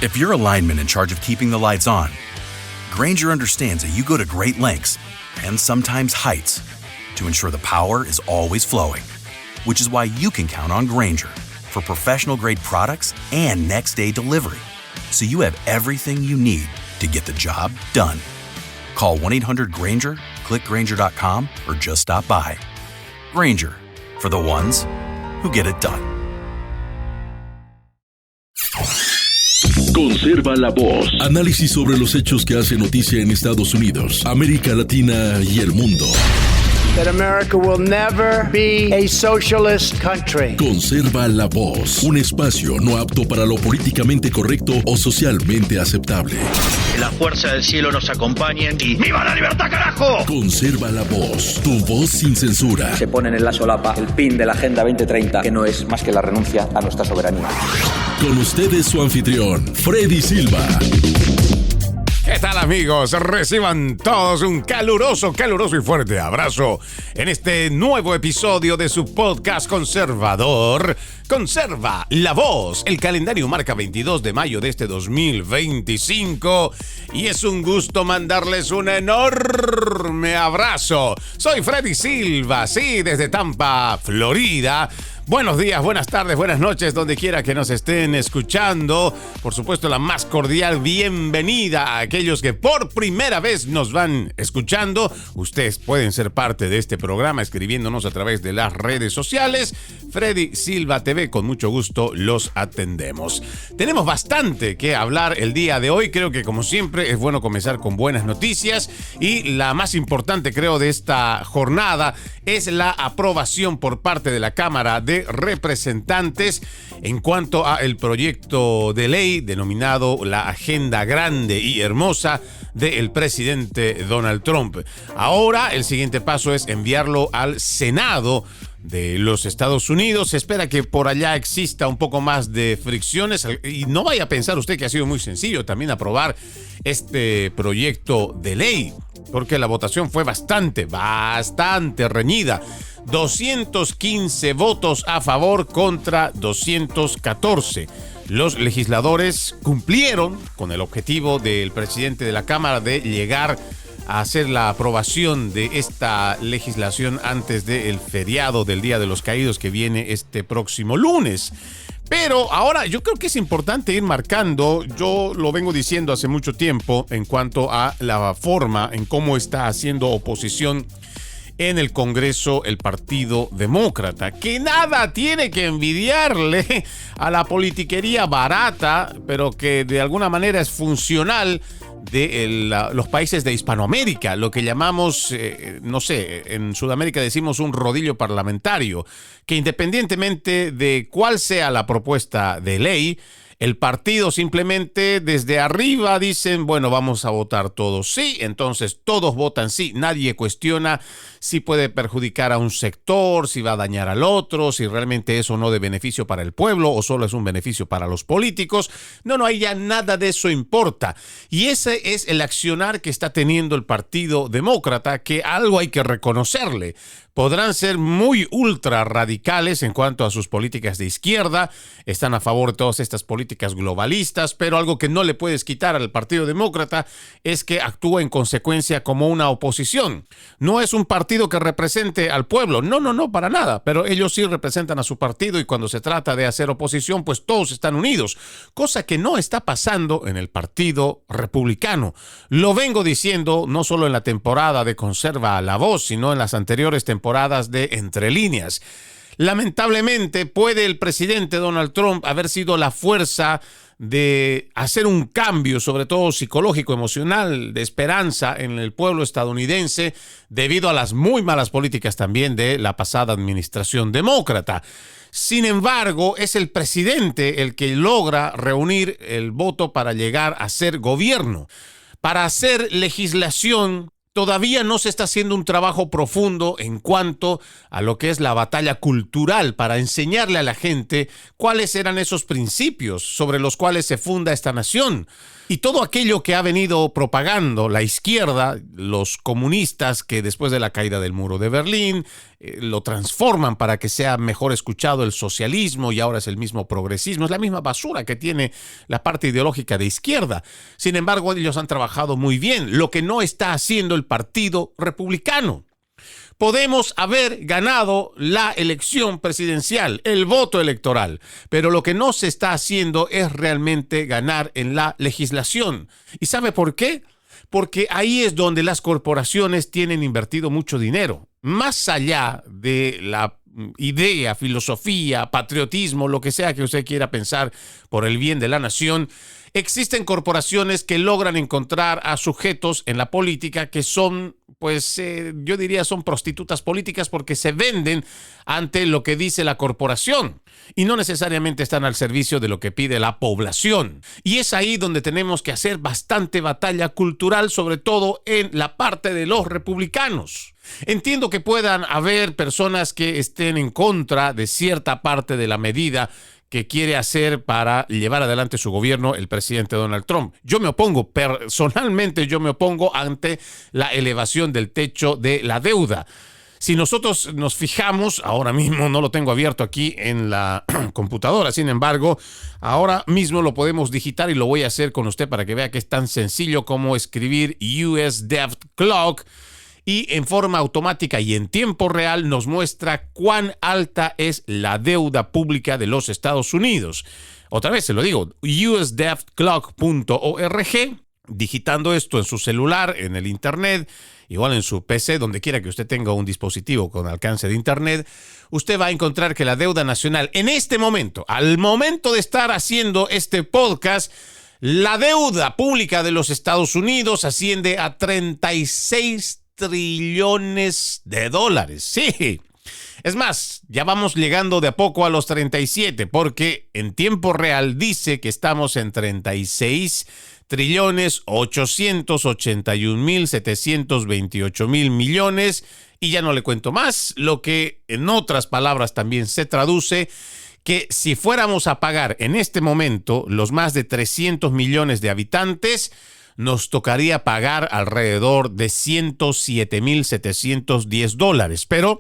If you're a lineman in charge of keeping the lights on, Grainger understands that you go to great lengths and sometimes heights to ensure the power is always flowing, which is why you can count on Grainger for professional-grade products and next-day delivery, so you have everything you need to get the job done. Call 1-800-GRAINGER, click Grainger.com, or just stop by. Grainger, for the ones who get it done. Conserva la voz. Análisis sobre los hechos que hacen noticia en Estados Unidos, América Latina y el mundo. That America will never be a socialist country. Conserva la voz. Un espacio no apto para lo políticamente correcto o socialmente aceptable. La fuerza del cielo nos acompañe y ¡viva la libertad, carajo! Conserva la voz. Tu voz sin censura. Se ponen en la solapa el pin de la Agenda 2030, que no es más que la renuncia a nuestra soberanía. Con ustedes su anfitrión, Freddy Silva. ¿Qué tal, amigos? Reciban todos un caluroso y fuerte abrazo en este nuevo episodio de su podcast conservador, Conserva la Voz. El calendario marca 22 de mayo de este 2025 y es un gusto mandarles un enorme abrazo. Soy Freddy Silva, sí, desde Tampa, Florida. Buenos días, buenas tardes, buenas noches, donde quiera que nos estén escuchando. Por supuesto, la más cordial bienvenida a aquellos que por primera vez nos van escuchando. Ustedes pueden ser parte de este programa escribiéndonos a través de las redes sociales. Freddy Silva TV, con mucho gusto los atendemos. Tenemos bastante que hablar el día de hoy. Creo que, como siempre, es bueno comenzar con buenas noticias. Y la más importante, creo, de esta jornada es la aprobación por parte de la Cámara de Representantes en cuanto a el proyecto de ley denominado la Agenda Grande y Hermosa del presidente Donald Trump. Ahora el siguiente paso es enviarlo al Senado de los Estados Unidos. Se espera que por allá exista un poco más de fricciones y no vaya a pensar usted que ha sido muy sencillo también aprobar este proyecto de ley, porque la votación fue bastante reñida. 215 votos a favor contra 214. Los legisladores cumplieron con el objetivo del presidente de la Cámara de llegar a hacer la aprobación de esta legislación antes del feriado del Día de los Caídos que viene este próximo lunes. Pero ahora yo creo que es importante ir marcando, yo lo vengo diciendo hace mucho tiempo en cuanto a la forma en cómo está haciendo oposición en el Congreso el Partido Demócrata, que nada tiene que envidiarle a la politiquería barata, pero que de alguna manera es funcional de los países de Hispanoamérica, lo que llamamos, en Sudamérica decimos un rodillo parlamentario, que independientemente de cuál sea la propuesta de ley, el partido simplemente desde arriba dicen, bueno, vamos a votar todos sí, entonces todos votan sí, nadie cuestiona si puede perjudicar a un sector, si va a dañar al otro, si realmente es o no de beneficio para el pueblo o solo es un beneficio para los políticos. No, ahí ya nada de eso importa. Y ese es el accionar que está teniendo el Partido Demócrata, que algo hay que reconocerle. Podrán ser muy ultra radicales en cuanto a sus políticas de izquierda, están a favor de todas estas políticas globalistas, pero algo que no le puedes quitar al Partido Demócrata es que actúa en consecuencia como una oposición. No es un partido que represente al pueblo, no, para nada, pero ellos sí representan a su partido y cuando se trata de hacer oposición, pues todos están unidos, cosa que no está pasando en el Partido Republicano. Lo vengo diciendo no solo en la temporada de Conserva la Voz, sino en las anteriores temporadas de Entre Líneas. Lamentablemente, puede el presidente Donald Trump haber sido la fuerza de hacer un cambio, sobre todo psicológico, emocional, de esperanza en el pueblo estadounidense, debido a las muy malas políticas también de la pasada administración demócrata. Sin embargo, es el presidente el que logra reunir el voto para llegar a ser gobierno, para hacer legislación Todavía no se está haciendo un trabajo profundo en cuanto a lo que es la batalla cultural para enseñarle a la gente cuáles eran esos principios sobre los cuales se funda esta nación. Y todo aquello que ha venido propagando la izquierda, los comunistas que después de la caída del muro de Berlín lo transforman para que sea mejor escuchado el socialismo y ahora es el mismo progresismo, es la misma basura que tiene la parte ideológica de izquierda. Sin embargo, ellos han trabajado muy bien, lo que no está haciendo el Partido Republicano. Podemos haber ganado la elección presidencial, el voto electoral, pero lo que no se está haciendo es realmente ganar en la legislación. ¿Y sabe por qué? Porque ahí es donde las corporaciones tienen invertido mucho dinero. Más allá de la idea, filosofía, patriotismo, lo que sea que usted quiera pensar por el bien de la nación, existen corporaciones que logran encontrar a sujetos en la política que son, yo diría son prostitutas políticas porque se venden ante lo que dice la corporación y no necesariamente están al servicio de lo que pide la población. Y es ahí donde tenemos que hacer bastante batalla cultural, sobre todo en la parte de los republicanos. Entiendo que puedan haber personas que estén en contra de cierta parte de la medida que quiere hacer para llevar adelante su gobierno el presidente Donald Trump. Yo me opongo, personalmente yo me opongo ante la elevación del techo de la deuda. Si nosotros nos fijamos, ahora mismo no lo tengo abierto aquí en la computadora, sin embargo, ahora mismo lo podemos digitar y lo voy a hacer con usted para que vea que es tan sencillo como escribir US Debt Clock y en forma automática y en tiempo real nos muestra cuán alta es la deuda pública de los Estados Unidos. Otra vez se lo digo, usdebtclock.org, digitando esto en su celular, en el internet, igual en su PC, donde quiera que usted tenga un dispositivo con alcance de internet, usted va a encontrar que la deuda nacional en este momento, al momento de estar haciendo este podcast, la deuda pública de los Estados Unidos asciende a 36 trillones de dólares. Sí. Es más, ya vamos llegando de a poco a los 37, porque en tiempo real dice que estamos en 36 trillones 881 mil 728 mil millones y ya no le cuento más, lo que en otras palabras también se traduce que si fuéramos a pagar en este momento los más de 300 millones de habitantes, nos tocaría pagar alrededor de $107,710, pero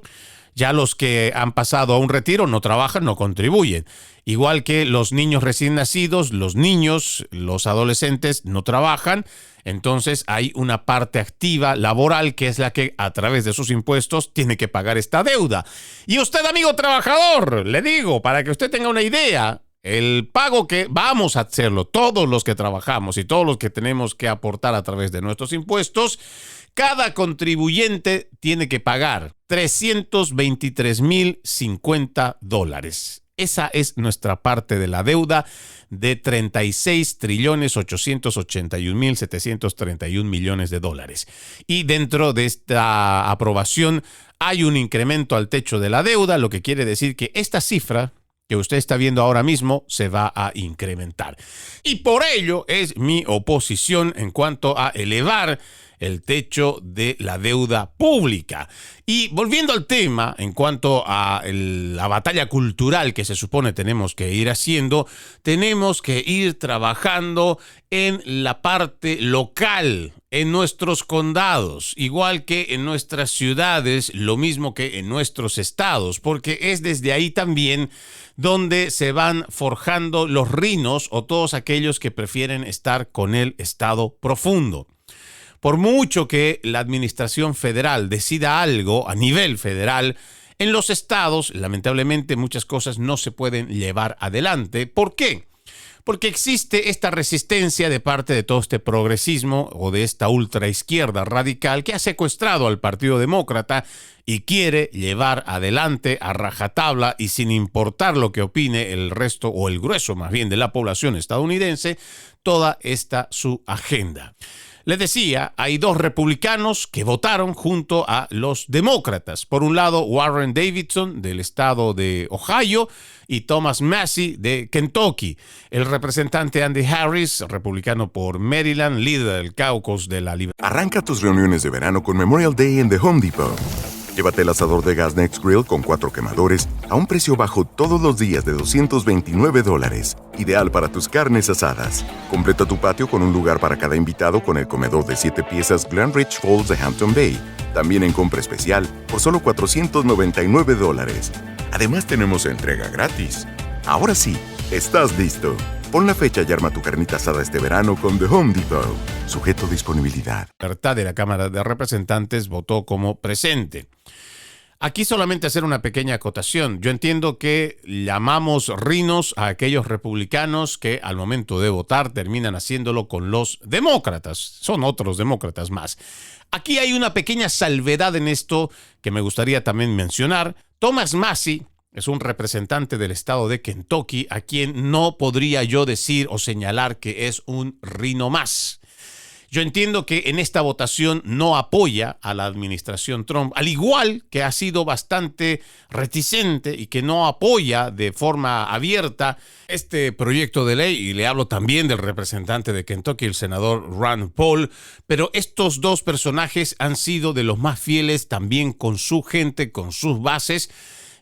ya los que han pasado a un retiro no trabajan, no contribuyen. Igual que los niños recién nacidos, los niños, los adolescentes no trabajan, entonces hay una parte activa laboral que es la que a través de sus impuestos tiene que pagar esta deuda. Y usted, amigo trabajador, le digo, para que usted tenga una idea, el pago que vamos a hacerlo, todos los que trabajamos y todos los que tenemos que aportar a través de nuestros impuestos, cada contribuyente tiene que pagar $323,050. Esa es nuestra parte de la deuda de 36 trillones 881 mil 731 millones de dólares. Y dentro de esta aprobación hay un incremento al techo de la deuda, lo que quiere decir que esta cifra que usted está viendo ahora mismo se va a incrementar. Y por ello es mi oposición en cuanto a elevar el techo de la deuda pública. Y volviendo al tema, en cuanto a la batalla cultural que se supone tenemos que ir haciendo, tenemos que ir trabajando en la parte local, en nuestros condados, igual que en nuestras ciudades, lo mismo que en nuestros estados, porque es desde ahí también donde se van forjando los rinos o todos aquellos que prefieren estar con el Estado profundo. Por mucho que la administración federal decida algo a nivel federal, en los estados, lamentablemente, muchas cosas no se pueden llevar adelante. ¿Por qué? Porque existe esta resistencia de parte de todo este progresismo o de esta ultraizquierda radical que ha secuestrado al Partido Demócrata y quiere llevar adelante a rajatabla y sin importar lo que opine el resto o el grueso más bien de la población estadounidense, toda esta su agenda. Les decía, hay dos republicanos que votaron junto a los demócratas. Por un lado, Warren Davidson, del estado de Ohio, y Thomas Massie, de Kentucky. El representante Andy Harris, republicano por Maryland, líder del caucus de la Libertad. Arranca tus reuniones de verano con Memorial Day en The Home Depot. Llévate el asador de gas Next Grill con 4 quemadores a un precio bajo todos los días de $229. Ideal para tus carnes asadas. Completa tu patio con un lugar para cada invitado con el comedor de 7 piezas Glenridge Falls de Hampton Bay. También en compra especial por solo $499. Además tenemos entrega gratis. Ahora sí, estás listo. Pon la fecha y arma tu carnita asada este verano con The Home Depot. Sujeto a disponibilidad. La Libertad de la Cámara de Representantes votó como presente. Aquí solamente hacer una pequeña acotación. Yo entiendo que llamamos rinos a aquellos republicanos que al momento de votar terminan haciéndolo con los demócratas. Son otros demócratas más. Aquí hay una pequeña salvedad en esto que me gustaría también mencionar. Thomas Massie es un representante del estado de Kentucky a quien no podría yo decir o señalar que es un rino más. Yo entiendo que en esta votación no apoya a la administración Trump, al igual que ha sido bastante reticente y que no apoya de forma abierta este proyecto de ley, y le hablo también del representante de Kentucky, el senador Rand Paul, pero estos dos personajes han sido de los más fieles también con su gente, con sus bases,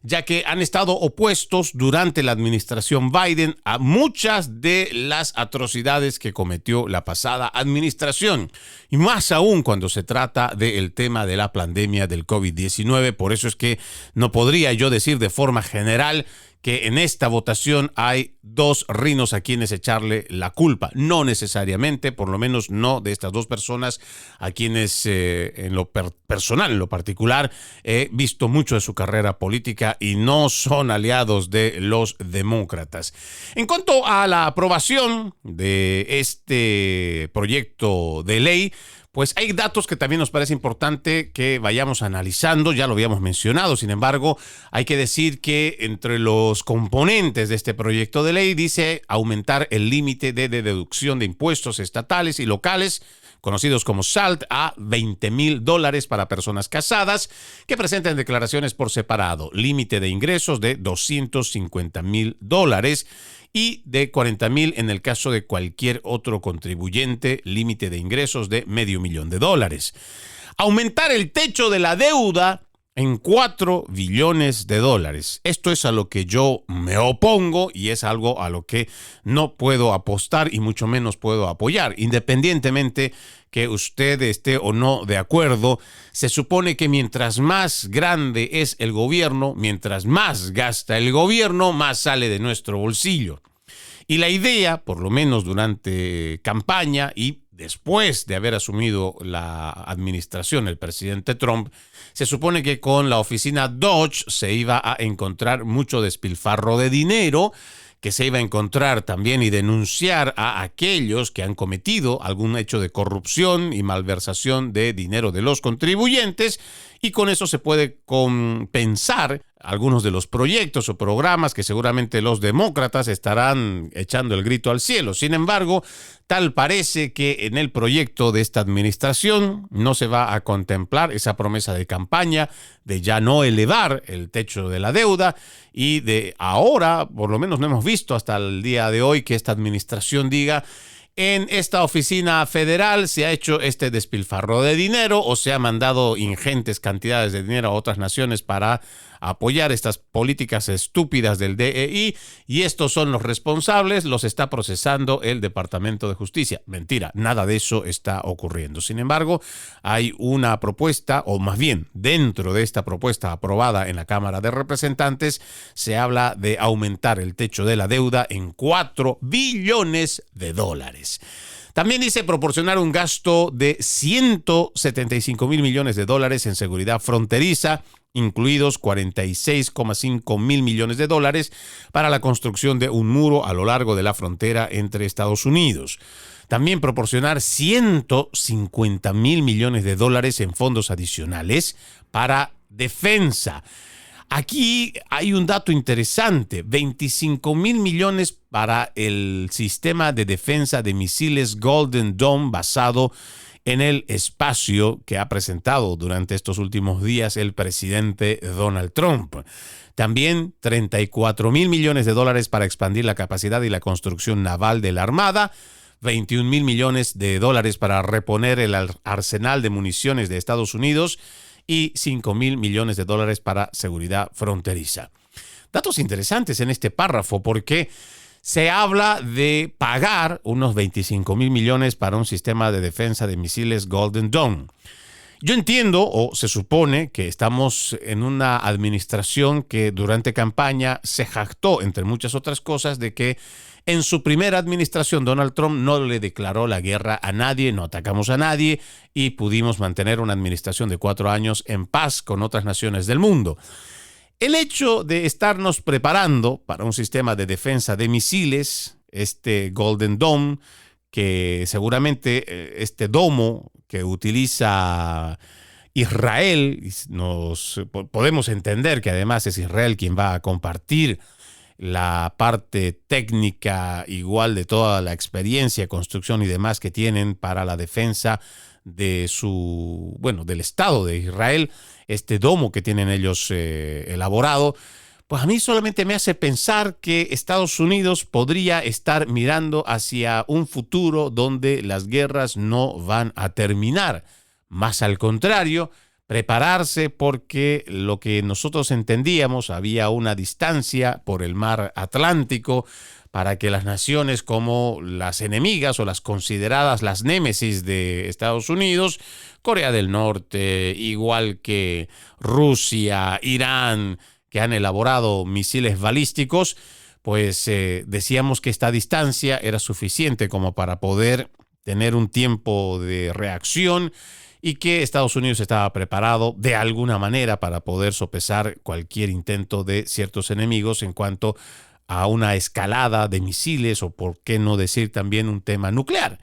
ya que han estado opuestos durante la administración Biden a muchas de las atrocidades que cometió la pasada administración, y más aún cuando se trata del tema de la pandemia del COVID-19. Por eso es que no podría yo decir de forma general que en esta votación hay dos rinos a quienes echarle la culpa. No necesariamente, por lo menos no de estas dos personas a quienes en lo personal, en lo particular, he visto mucho de su carrera política y no son aliados de los demócratas. En cuanto a la aprobación de este proyecto de ley, pues hay datos que también nos parece importante que vayamos analizando. Ya lo habíamos mencionado, sin embargo, hay que decir que entre los componentes de este proyecto de ley dice aumentar el límite de deducción de impuestos estatales y locales, conocidos como SALT, a $20,000 para personas casadas que presenten declaraciones por separado, límite de ingresos de $250,000 y de $40,000 en el caso de cualquier otro contribuyente, límite de ingresos de $500,000. Aumentar el techo de la deuda en $4 billones. Esto es a lo que yo me opongo y es algo a lo que no puedo apostar y mucho menos puedo apoyar. Independientemente que usted esté o no de acuerdo, se supone que mientras más grande es el gobierno, mientras más gasta el gobierno, más sale de nuestro bolsillo. Y la idea, por lo menos durante campaña y después de haber asumido la administración el presidente Trump, se supone que con la oficina Dodge se iba a encontrar mucho despilfarro de dinero, que se iba a encontrar también y denunciar a aquellos que han cometido algún hecho de corrupción y malversación de dinero de los contribuyentes, y con eso se puede compensar algunos de los proyectos o programas que seguramente los demócratas estarán echando el grito al cielo. Sin embargo, tal parece que en el proyecto de esta administración no se va a contemplar esa promesa de campaña de ya no elevar el techo de la deuda, y de ahora, por lo menos no hemos visto hasta el día de hoy que esta administración diga: en esta oficina federal se ha hecho este despilfarro de dinero o se ha mandado ingentes cantidades de dinero a otras naciones para apoyar estas políticas estúpidas del DEI, y estos son los responsables, los está procesando el Departamento de Justicia. Mentira, nada de eso está ocurriendo. Sin embargo, hay una propuesta, o más bien dentro de esta propuesta aprobada en la Cámara de Representantes, se habla de aumentar el techo de la deuda en $4 billones. También dice proporcionar un gasto de $175,000 millones en seguridad fronteriza, incluidos $46,5 mil millones para la construcción de un muro a lo largo de la frontera entre Estados Unidos. También proporcionar $150,000 millones en fondos adicionales para defensa. Aquí hay un dato interesante: $25,000 millones para el sistema de defensa de misiles Golden Dome basado en el espacio que ha presentado durante estos últimos días el presidente Donald Trump. También 34 mil millones de dólares para expandir la capacidad y la construcción naval de la Armada, 21 mil millones de dólares para reponer el arsenal de municiones de Estados Unidos y 5 mil millones de dólares para seguridad fronteriza. Datos interesantes en este párrafo porque se habla de pagar unos 25 mil millones para un sistema de defensa de misiles Golden Dome. Yo entiendo, o se supone, que estamos en una administración que durante campaña se jactó, entre muchas otras cosas, de que en su primera administración Donald Trump no le declaró la guerra a nadie, no atacamos a nadie y pudimos mantener una administración de 4 años en paz con otras naciones del mundo. El hecho de estarnos preparando para un sistema de defensa de misiles, este Golden Dome, que seguramente este domo que utiliza Israel, podemos entender que además es Israel quien va a compartir la parte técnica igual de toda la experiencia, construcción y demás que tienen para la defensa de del Estado de Israel, este domo que tienen ellos elaborado, pues a mí solamente me hace pensar que Estados Unidos podría estar mirando hacia un futuro donde las guerras no van a terminar. Más al contrario, prepararse porque lo que nosotros entendíamos, había una distancia por el mar Atlántico para que las naciones como las enemigas o las consideradas las némesis de Estados Unidos, Corea del Norte, igual que Rusia, Irán, que han elaborado misiles balísticos, pues decíamos que esta distancia era suficiente como para poder tener un tiempo de reacción y que Estados Unidos estaba preparado de alguna manera para poder sopesar cualquier intento de ciertos enemigos en cuanto a una escalada de misiles o por qué no decir también un tema nuclear.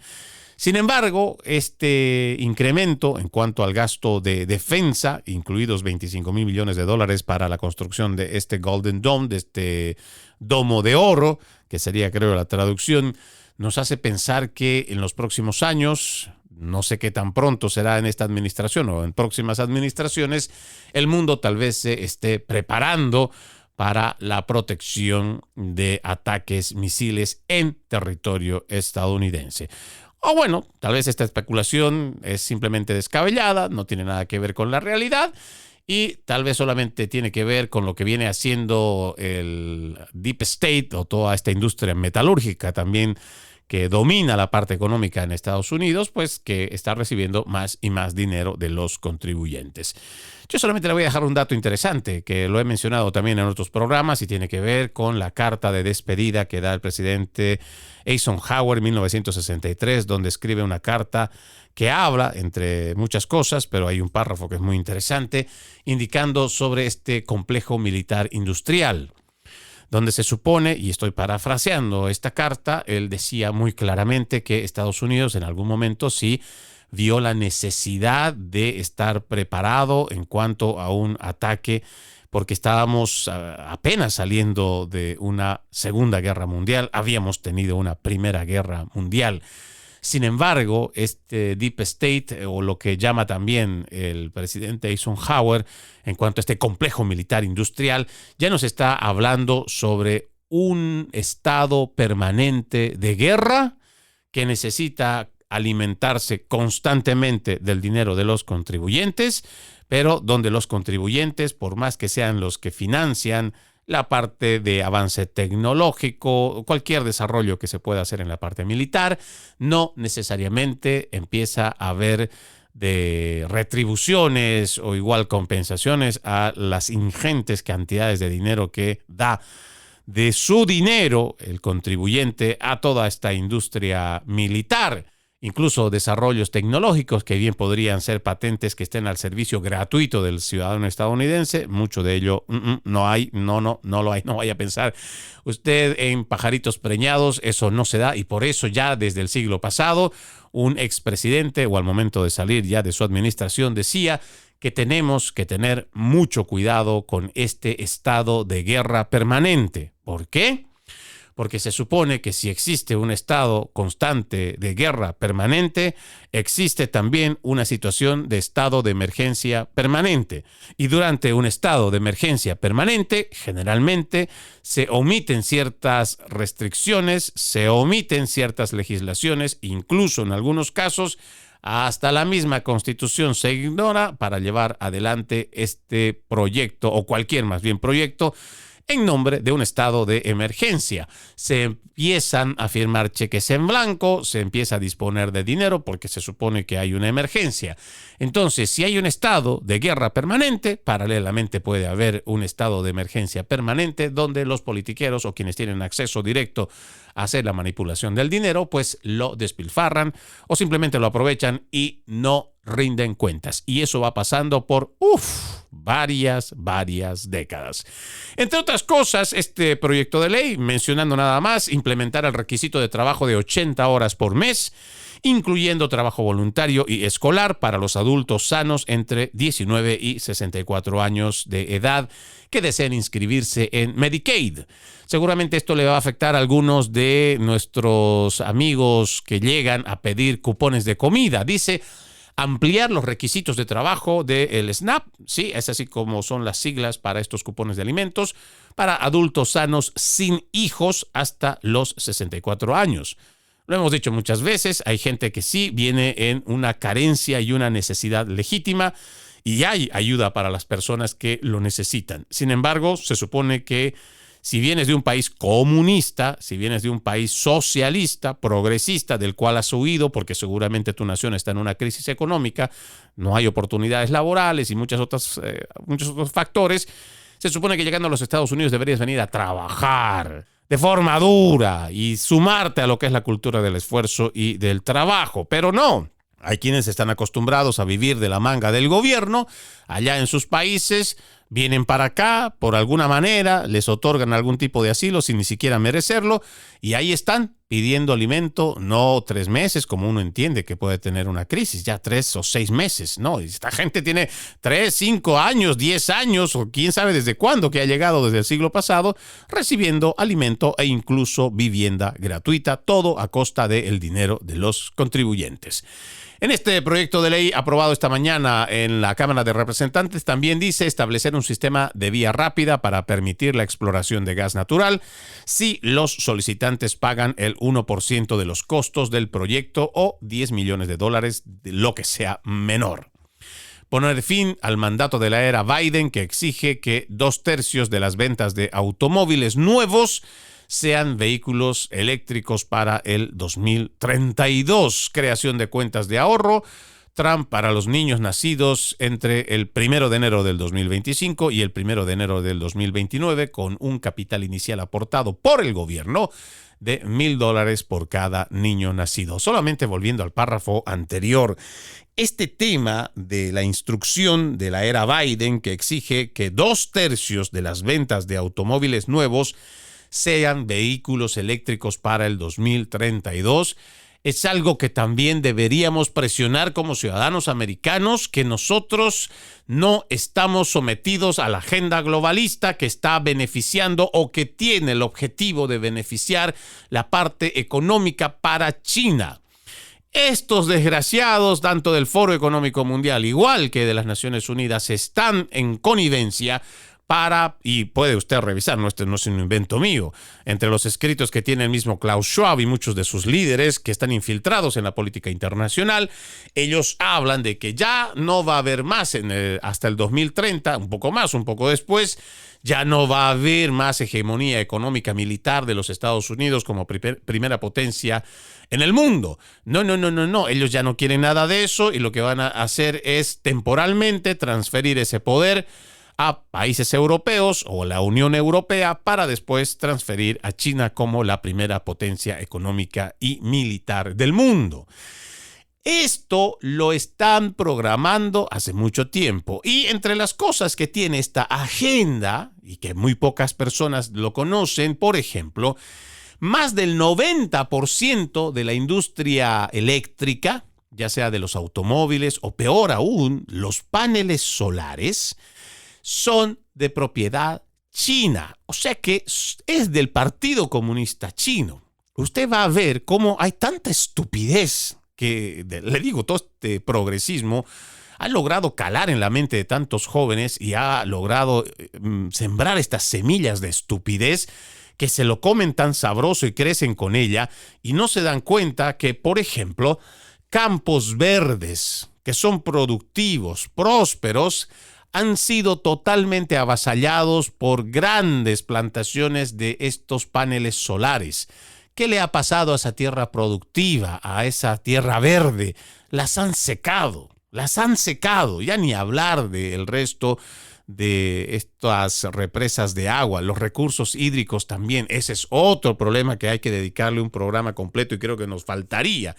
Sin embargo, este incremento en cuanto al gasto de defensa, incluidos 25 mil millones de dólares para la construcción de este Golden Dome, de este domo de oro, que sería creo la traducción, nos hace pensar que en los próximos años, no sé qué tan pronto será en esta administración o en próximas administraciones, el mundo tal vez se esté preparando para la protección de ataques misiles en territorio estadounidense. O bueno, tal vez esta especulación es simplemente descabellada, no tiene nada que ver con la realidad y tal vez solamente tiene que ver con lo que viene haciendo el Deep State o toda esta industria metalúrgica también que domina la parte económica en Estados Unidos, pues que está recibiendo más y más dinero de los contribuyentes. Yo solamente le voy a dejar un dato interesante, que lo he mencionado también en otros programas y tiene que ver con la carta de despedida que da el presidente Eisenhower en 1963, donde escribe una carta que habla, entre muchas cosas, pero hay un párrafo que es muy interesante, indicando sobre este complejo militar industrial, donde se supone, y estoy parafraseando esta carta, él decía muy claramente que Estados Unidos en algún momento sí vio la necesidad de estar preparado en cuanto a un ataque, porque estábamos apenas saliendo de una Segunda Guerra Mundial, habíamos tenido una Primera Guerra Mundial. Sin embargo, este Deep State, o lo que llama también el presidente Eisenhower, en cuanto a este complejo militar industrial, ya nos está hablando sobre un estado permanente de guerra que necesita alimentarse constantemente del dinero de los contribuyentes, pero donde los contribuyentes, por más que sean los que financian la parte de avance tecnológico, cualquier desarrollo que se pueda hacer en la parte militar, no necesariamente empieza a haber de retribuciones o igual compensaciones a las ingentes cantidades de dinero que da de su dinero el contribuyente a toda esta industria militar. Incluso desarrollos tecnológicos que bien podrían ser patentes que estén al servicio gratuito del ciudadano estadounidense, mucho de ello no hay, no lo hay, no vaya a pensar usted en pajaritos preñados, eso no se da y por eso ya desde el siglo pasado un expresidente o al momento de salir ya de su administración decía que tenemos que tener mucho cuidado con este estado de guerra permanente. ¿Por qué? porque se supone que si existe un estado constante de guerra permanente, existe también una situación de estado de emergencia permanente. Y durante un estado de emergencia permanente, generalmente se omiten ciertas restricciones, se omiten ciertas legislaciones, incluso en algunos casos, hasta la misma Constitución se ignora para llevar adelante este proyecto, o cualquier más bien proyecto, en nombre de un estado de emergencia. Se empiezan a firmar cheques en blanco, se empieza a disponer de dinero porque se supone que hay una emergencia. Entonces, si hay un estado de guerra permanente, paralelamente puede haber un estado de emergencia permanente donde los politiqueros o quienes tienen acceso directo a hacer la manipulación del dinero, pues lo despilfarran o simplemente lo aprovechan y no rinden cuentas. Y eso va pasando por varias décadas. Entre otras cosas, este proyecto de ley, mencionando nada más, implementar el requisito de trabajo de 80 horas por mes, incluyendo trabajo voluntario y escolar para los adultos sanos entre 19 y 64 años de edad que deseen inscribirse en Medicaid. Seguramente esto le va a afectar a algunos de nuestros amigos que llegan a pedir cupones de comida. Dice ampliar los requisitos de trabajo del SNAP, sí, es así como son las siglas para estos cupones de alimentos, para adultos sanos sin hijos hasta los 64 años. Lo hemos dicho muchas veces, hay gente que sí viene en una carencia y una necesidad legítima y hay ayuda para las personas que lo necesitan. Sin embargo, se supone que si vienes de un país comunista, si vienes de un país socialista, progresista, del cual has huido porque seguramente tu nación está en una crisis económica, no hay oportunidades laborales y muchos otros factores, se supone que llegando a los Estados Unidos deberías venir a trabajar de forma dura y sumarte a lo que es la cultura del esfuerzo y del trabajo. Pero no, hay quienes están acostumbrados a vivir de la manga del gobierno allá en sus países, vienen para acá, por alguna manera, les otorgan algún tipo de asilo sin ni siquiera merecerlo, y ahí están pidiendo alimento, no 3 meses, como uno entiende que puede tener una crisis, ya 3 o 6 meses, no, esta gente tiene 3, 5 años, 10 años, o quién sabe desde cuándo, que ha llegado desde el siglo pasado, recibiendo alimento e incluso vivienda gratuita, todo a costa del dinero de los contribuyentes. En este proyecto de ley aprobado esta mañana en la Cámara de Representantes también dice establecer un sistema de vía rápida para permitir la exploración de gas natural si los solicitantes pagan el 1% de los costos del proyecto o $10 millones, de lo que sea menor. Poner fin al mandato de la era Biden que exige que 2/3 de las ventas de automóviles nuevos sean vehículos eléctricos para el 2032. Creación de cuentas de ahorro. Trump para los niños nacidos entre el 1 de enero del 2025 y el 1 de enero del 2029 con un capital inicial aportado por el gobierno de $1,000 por cada niño nacido. Solamente volviendo al párrafo anterior, este tema de la instrucción de la era Biden que exige que 2/3 de las ventas de automóviles nuevos sean vehículos eléctricos para el 2032, es algo que también deberíamos presionar como ciudadanos americanos, que nosotros no estamos sometidos a la agenda globalista que está beneficiando o que tiene el objetivo de beneficiar la parte económica para China. Estos desgraciados, tanto del Foro Económico Mundial igual que de las Naciones Unidas, están en connivencia y puede usted revisar, no es un invento mío, entre los escritos que tiene el mismo Klaus Schwab y muchos de sus líderes que están infiltrados en la política internacional, ellos hablan de que ya no va a haber más hasta el 2030, un poco más, un poco después, ya no va a haber más hegemonía económica militar de los Estados Unidos como primera potencia en el mundo. No, ellos ya no quieren nada de eso y lo que van a hacer es temporalmente transferir ese poder a países europeos o la Unión Europea para después transferir a China como la primera potencia económica y militar del mundo. Esto lo están programando hace mucho tiempo y entre las cosas que tiene esta agenda y que muy pocas personas lo conocen, por ejemplo, más del 90% de la industria eléctrica, ya sea de los automóviles o peor aún, los paneles solares, son de propiedad China, o sea que es del Partido Comunista Chino. Usted va a ver cómo hay tanta estupidez que, le digo, todo este progresismo ha logrado calar en la mente de tantos jóvenes y ha logrado sembrar estas semillas de estupidez que se lo comen tan sabroso y crecen con ella y no se dan cuenta que, por ejemplo, campos verdes que son productivos, prósperos, han sido totalmente avasallados por grandes plantaciones de estos paneles solares. ¿Qué le ha pasado a esa tierra productiva, a esa tierra verde? Las han secado, ya ni hablar del resto de estas represas de agua, los recursos hídricos también. Ese es otro problema que hay que dedicarle un programa completo y creo que nos faltaría.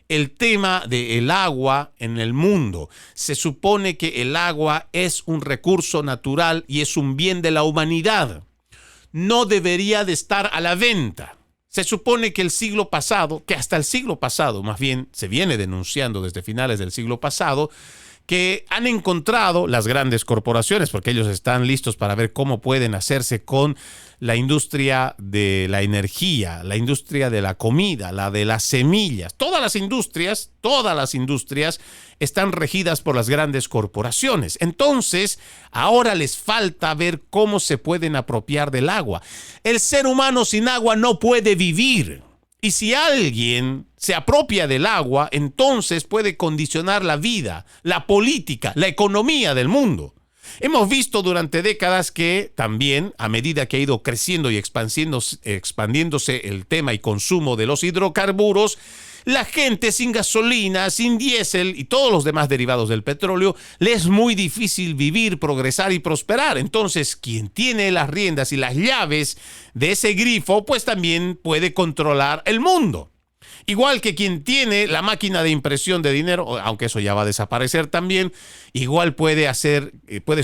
El tema del agua en el mundo. Se supone que el agua es un recurso natural y es un bien de la humanidad. No debería de estar a la venta. Se supone que hasta el siglo pasado, más bien se viene denunciando desde finales del siglo pasado, que han encontrado las grandes corporaciones, porque ellos están listos para ver cómo pueden hacerse con la industria de la energía, la industria de la comida, la de las semillas. Todas las industrias están regidas por las grandes corporaciones. Entonces, ahora les falta ver cómo se pueden apropiar del agua. El ser humano sin agua no puede vivir. Y si alguien se apropia del agua, entonces puede condicionar la vida, la política, la economía del mundo. Hemos visto durante décadas que también, a medida que ha ido creciendo y expandiéndose el tema y consumo de los hidrocarburos, la gente sin gasolina, sin diésel y todos los demás derivados del petróleo, le es muy difícil vivir, progresar y prosperar. Entonces, quien tiene las riendas y las llaves de ese grifo, pues también puede controlar el mundo. Igual que quien tiene la máquina de impresión de dinero, aunque eso ya va a desaparecer también, igual puede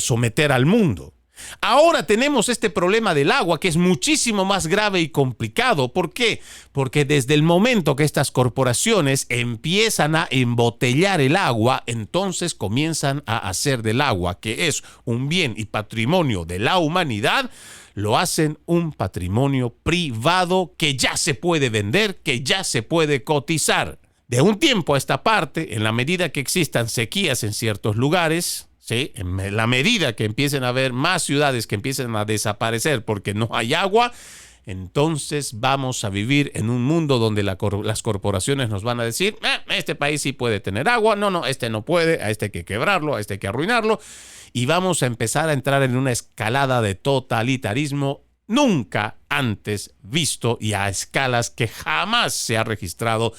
someter al mundo. Ahora tenemos este problema del agua que es muchísimo más grave y complicado. ¿Por qué? Porque desde el momento que estas corporaciones empiezan a embotellar el agua, entonces comienzan a hacer del agua, que es un bien y patrimonio de la humanidad, lo hacen un patrimonio privado que ya se puede vender, que ya se puede cotizar. De un tiempo a esta parte, en la medida que existan sequías en ciertos lugares, ¿sí? En la medida que empiecen a haber más ciudades que empiecen a desaparecer porque no hay agua, entonces vamos a vivir en un mundo donde las corporaciones nos van a decir, este país sí puede tener agua, no, este no puede, a este hay que quebrarlo, a este hay que arruinarlo, y vamos a empezar a entrar en una escalada de totalitarismo nunca antes visto y a escalas que jamás se ha registrado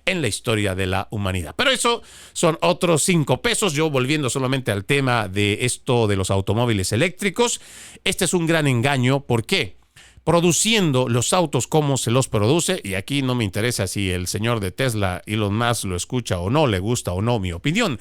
en la historia de la humanidad. Pero eso son otros 5 pesos. Yo volviendo solamente al tema de esto de los automóviles eléctricos, este es un gran engaño. ¿Por qué? Produciendo los autos como se los produce, y aquí no me interesa si el señor de Tesla, Elon Musk, lo escucha o no, le gusta o no mi opinión.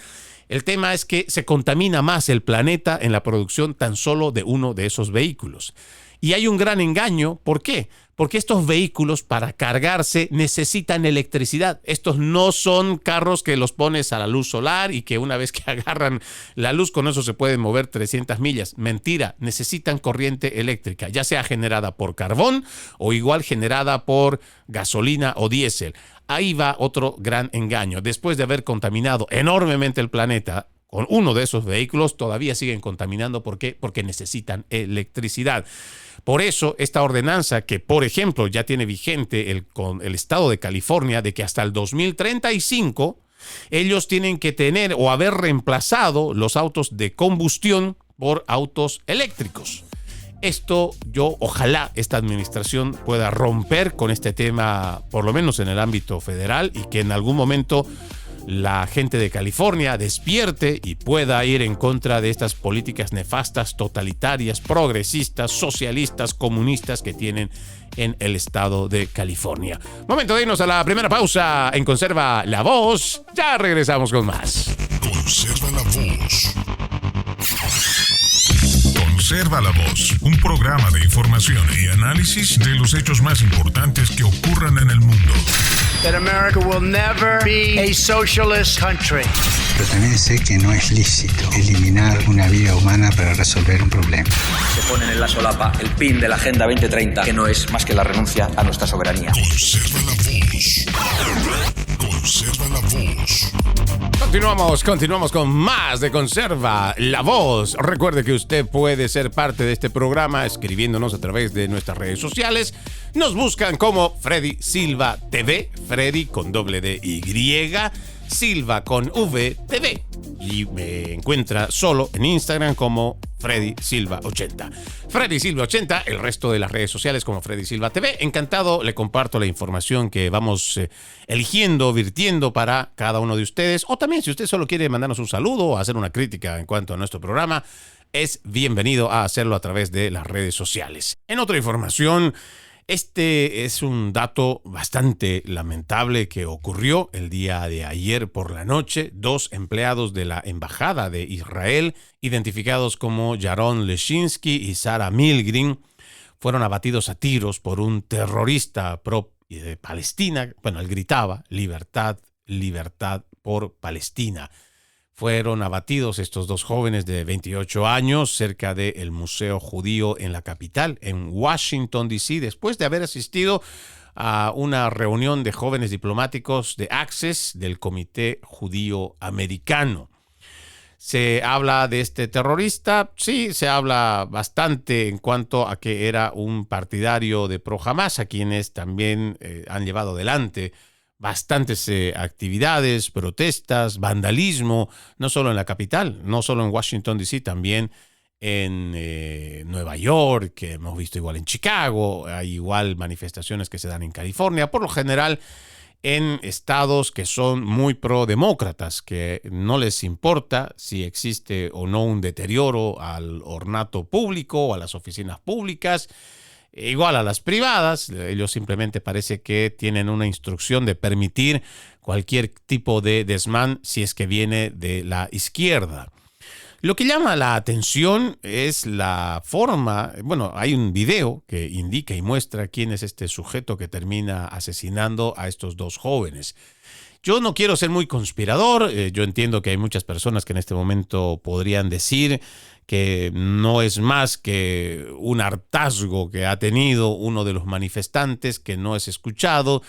El tema es que se contamina más el planeta en la producción tan solo de uno de esos vehículos. Y hay un gran engaño. ¿Por qué? Porque estos vehículos para cargarse necesitan electricidad. Estos no son carros que los pones a la luz solar y que una vez que agarran la luz con eso se pueden mover 300 millas. Mentira, necesitan corriente eléctrica, ya sea generada por carbón o igual generada por gasolina o diésel. Ahí va otro gran engaño. Después de haber contaminado enormemente el planeta con uno de esos vehículos, todavía siguen contaminando. ¿Por qué? Porque necesitan electricidad. Por eso, esta ordenanza que, por ejemplo, ya tiene vigente el estado de California, de que hasta el 2035 ellos tienen que tener o haber reemplazado los autos de combustión por autos eléctricos. Esto ojalá esta administración pueda romper con este tema, por lo menos en el ámbito federal, y que en algún momento la gente de California despierte y pueda ir en contra de estas políticas nefastas, totalitarias, progresistas, socialistas, comunistas que tienen en el estado de California. Momento de irnos a la primera pausa en Conserva la Voz. Ya regresamos con más. Conserva la Voz. Conserva la Voz, un programa de información y análisis de los hechos más importantes que ocurran en el mundo. That America will never be a socialist country. pero también sé que no es lícito eliminar una vida humana para resolver un problema. Se ponen en la solapa el pin de la Agenda 2030, que no es más que la renuncia a nuestra soberanía. Conserva la voz. Conserva la voz. Continuamos con más de Conserva la Voz. Recuerde que usted puede ser parte de este programa escribiéndonos a través de nuestras redes sociales. Nos buscan como Freddy Silva TV, Freddy con doble D Y, Silva con V TV. Y me encuentra solo en Instagram como Freddy Silva 80. Freddy Silva 80, el resto de las redes sociales como Freddy Silva TV. Encantado, le comparto la información que vamos eligiendo, virtiendo para cada uno de ustedes. O también si usted solo quiere mandarnos un saludo o hacer una crítica en cuanto a nuestro programa, es bienvenido a hacerlo a través de las redes sociales. En otra información, este es un dato bastante lamentable que ocurrió el día de ayer por la noche. 2 empleados de la Embajada de Israel, identificados como Yaron Leshinsky y Sarah Milgrim, fueron abatidos a tiros por un terrorista de Palestina. Bueno, él gritaba, libertad, libertad por Palestina. Fueron abatidos estos 2 jóvenes de 28 años cerca del Museo Judío en la capital, en Washington, D.C., después de haber asistido a una reunión de jóvenes diplomáticos de Access del Comité Judío Americano. Se habla de este terrorista, sí, se habla bastante en cuanto a que era un partidario de pro-Hamas, a quienes también han llevado adelante bastantes actividades, protestas, vandalismo, no solo en la capital, no solo en Washington, D.C., también en Nueva York, que hemos visto igual en Chicago, hay igual manifestaciones que se dan en California, por lo general en estados que son muy pro-demócratas, que no les importa si existe o no un deterioro al ornato público o a las oficinas públicas. Igual a las privadas, ellos simplemente parece que tienen una instrucción de permitir cualquier tipo de desmán si es que viene de la izquierda. Lo que llama la atención es la forma, bueno, hay un video que indica y muestra quién es este sujeto que termina asesinando a estos 2 jóvenes. Yo no quiero ser muy conspirador, yo entiendo que hay muchas personas que en este momento podrían decir que no es más que un hartazgo que ha tenido uno de los manifestantes que no es escuchado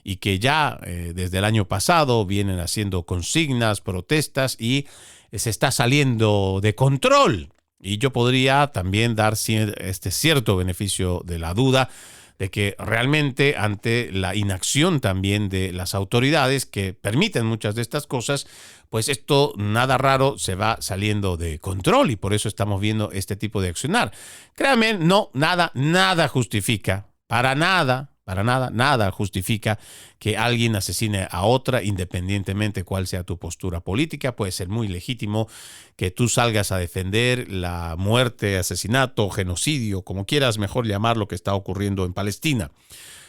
y que ya desde el año pasado vienen haciendo consignas, protestas y se está saliendo de control. Y yo podría también dar este cierto beneficio de la duda de que realmente ante la inacción también de las autoridades que permiten muchas de estas cosas, pues esto nada raro se va saliendo de control y por eso estamos viendo este tipo de accionar. Créanme, nada justifica, para nada justifica que alguien asesine a otra, independientemente cuál sea tu postura política. Puede ser muy legítimo que tú salgas a defender la muerte, asesinato, genocidio, como quieras mejor llamar lo que está ocurriendo en Palestina.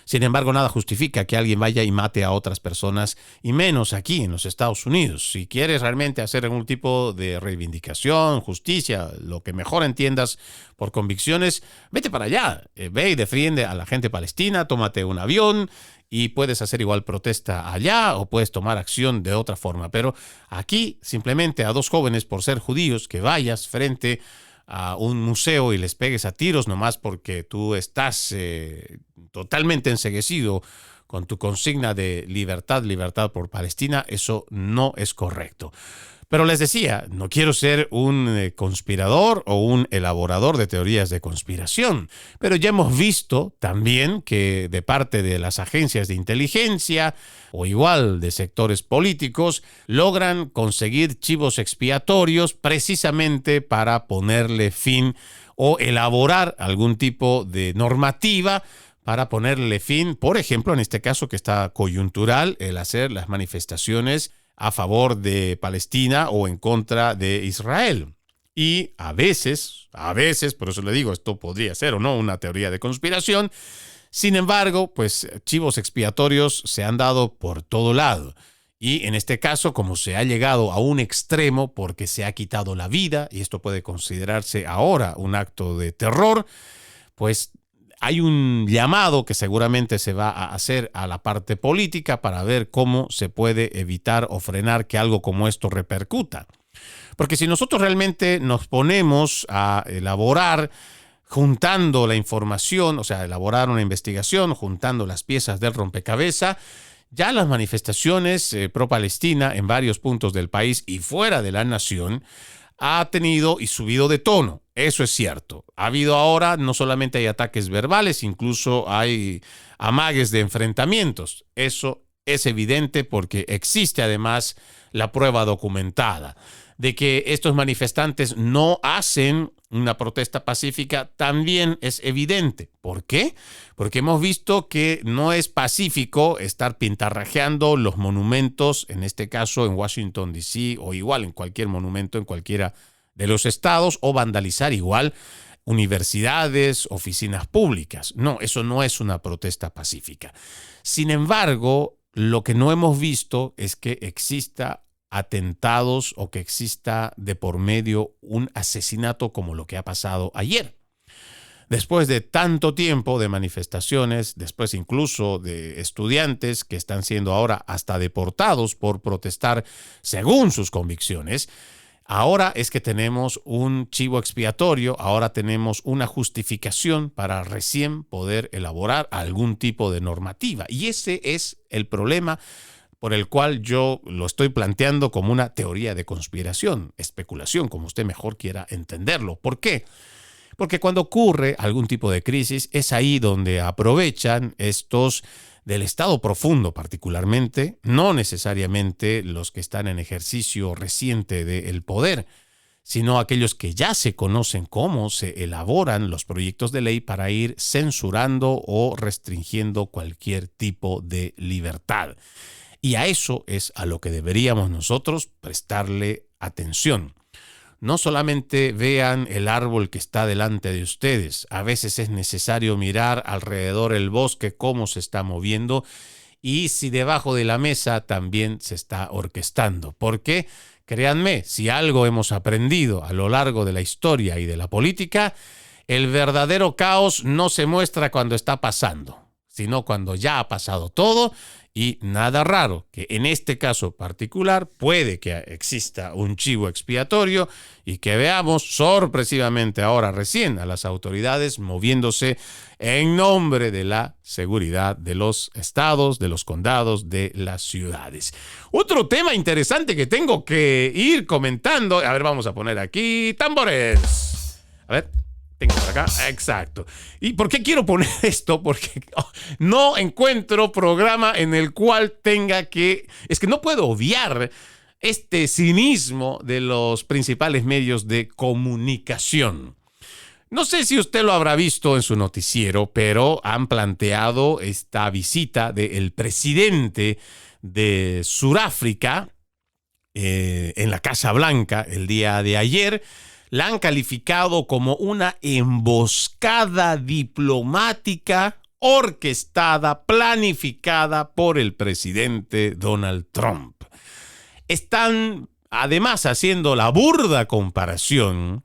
Sin embargo, nada justifica que alguien vaya y mate a otras personas, y menos aquí en los Estados Unidos. Si quieres realmente hacer algún tipo de reivindicación, justicia, lo que mejor entiendas por convicciones, vete para allá. Ve y defiende a la gente palestina, tómate un avión y puedes hacer igual protesta allá o puedes tomar acción de otra forma. Pero aquí simplemente a 2 jóvenes por ser judíos que vayas frente a un museo y les pegues a tiros nomás porque tú estás totalmente enceguecido con tu consigna de libertad, libertad por Palestina, eso no es correcto. Pero les decía, no quiero ser un conspirador o un elaborador de teorías de conspiración, pero ya hemos visto también que de parte de las agencias de inteligencia o igual de sectores políticos logran conseguir chivos expiatorios precisamente para ponerle fin o elaborar algún tipo de normativa para ponerle fin, por ejemplo, en este caso que está coyuntural, el hacer las manifestaciones a favor de Palestina o en contra de Israel. Y a veces, por eso le digo, esto podría ser o no una teoría de conspiración. Sin embargo, pues chivos expiatorios se han dado por todo lado. Y en este caso, como se ha llegado a un extremo porque se ha quitado la vida, y esto puede considerarse ahora un acto de terror, pues hay un llamado que seguramente se va a hacer a la parte política para ver cómo se puede evitar o frenar que algo como esto repercuta. Porque si nosotros realmente nos ponemos a elaborar juntando la información, o sea, elaborar una investigación, juntando las piezas del rompecabezas, ya las manifestaciones pro-Palestina en varios puntos del país y fuera de la nación ha tenido y subido de tono. Eso es cierto. Ha habido ahora, no solamente hay ataques verbales, incluso hay amagues de enfrentamientos. Eso es evidente porque existe además la prueba documentada de que estos manifestantes no hacen una protesta pacífica. También es evidente. ¿Por qué? Porque hemos visto que no es pacífico estar pintarrajeando los monumentos, en este caso en Washington, D.C., o igual en cualquier monumento en cualquiera de los estados, o vandalizar igual universidades, oficinas públicas. No, eso no es una protesta pacífica. Sin embargo, lo que no hemos visto es que exista atentados o que exista de por medio un asesinato como lo que ha pasado ayer. Después de tanto tiempo de manifestaciones, después incluso de estudiantes que están siendo ahora hasta deportados por protestar según sus convicciones, ahora es que tenemos un chivo expiatorio, ahora tenemos una justificación para recién poder elaborar algún tipo de normativa. Y ese es el problema por el cual yo lo estoy planteando como una teoría de conspiración, especulación, como usted mejor quiera entenderlo. ¿Por qué? Porque cuando ocurre algún tipo de crisis, es ahí donde aprovechan estos del Estado profundo particularmente, no necesariamente los que están en ejercicio reciente del poder, sino aquellos que ya se conocen cómo se elaboran los proyectos de ley para ir censurando o restringiendo cualquier tipo de libertad. Y a eso es a lo que deberíamos nosotros prestarle atención. No solamente vean el árbol que está delante de ustedes. A veces es necesario mirar alrededor el bosque, cómo se está moviendo y si debajo de la mesa también se está orquestando. Porque, créanme, si algo hemos aprendido a lo largo de la historia y de la política, el verdadero caos no se muestra cuando está pasando, sino cuando ya ha pasado todo. Y nada raro que en este caso particular puede que exista un chivo expiatorio y que veamos sorpresivamente ahora recién a las autoridades moviéndose en nombre de la seguridad de los estados, de los condados, de las ciudades. Otro tema interesante que tengo que ir comentando, a ver, vamos a poner aquí tambores. A ver. Tengo por acá, exacto. ¿Y por qué quiero poner esto? Porque no encuentro programa en el cual tenga que... Es que no puedo obviar este cinismo de los principales medios de comunicación. No sé si usted lo habrá visto en su noticiero, pero han planteado esta visita del presidente de Sudáfrica en la Casa Blanca el día de ayer. La han calificado como una emboscada diplomática orquestada, planificada por el presidente Donald Trump. Están además haciendo la burda comparación,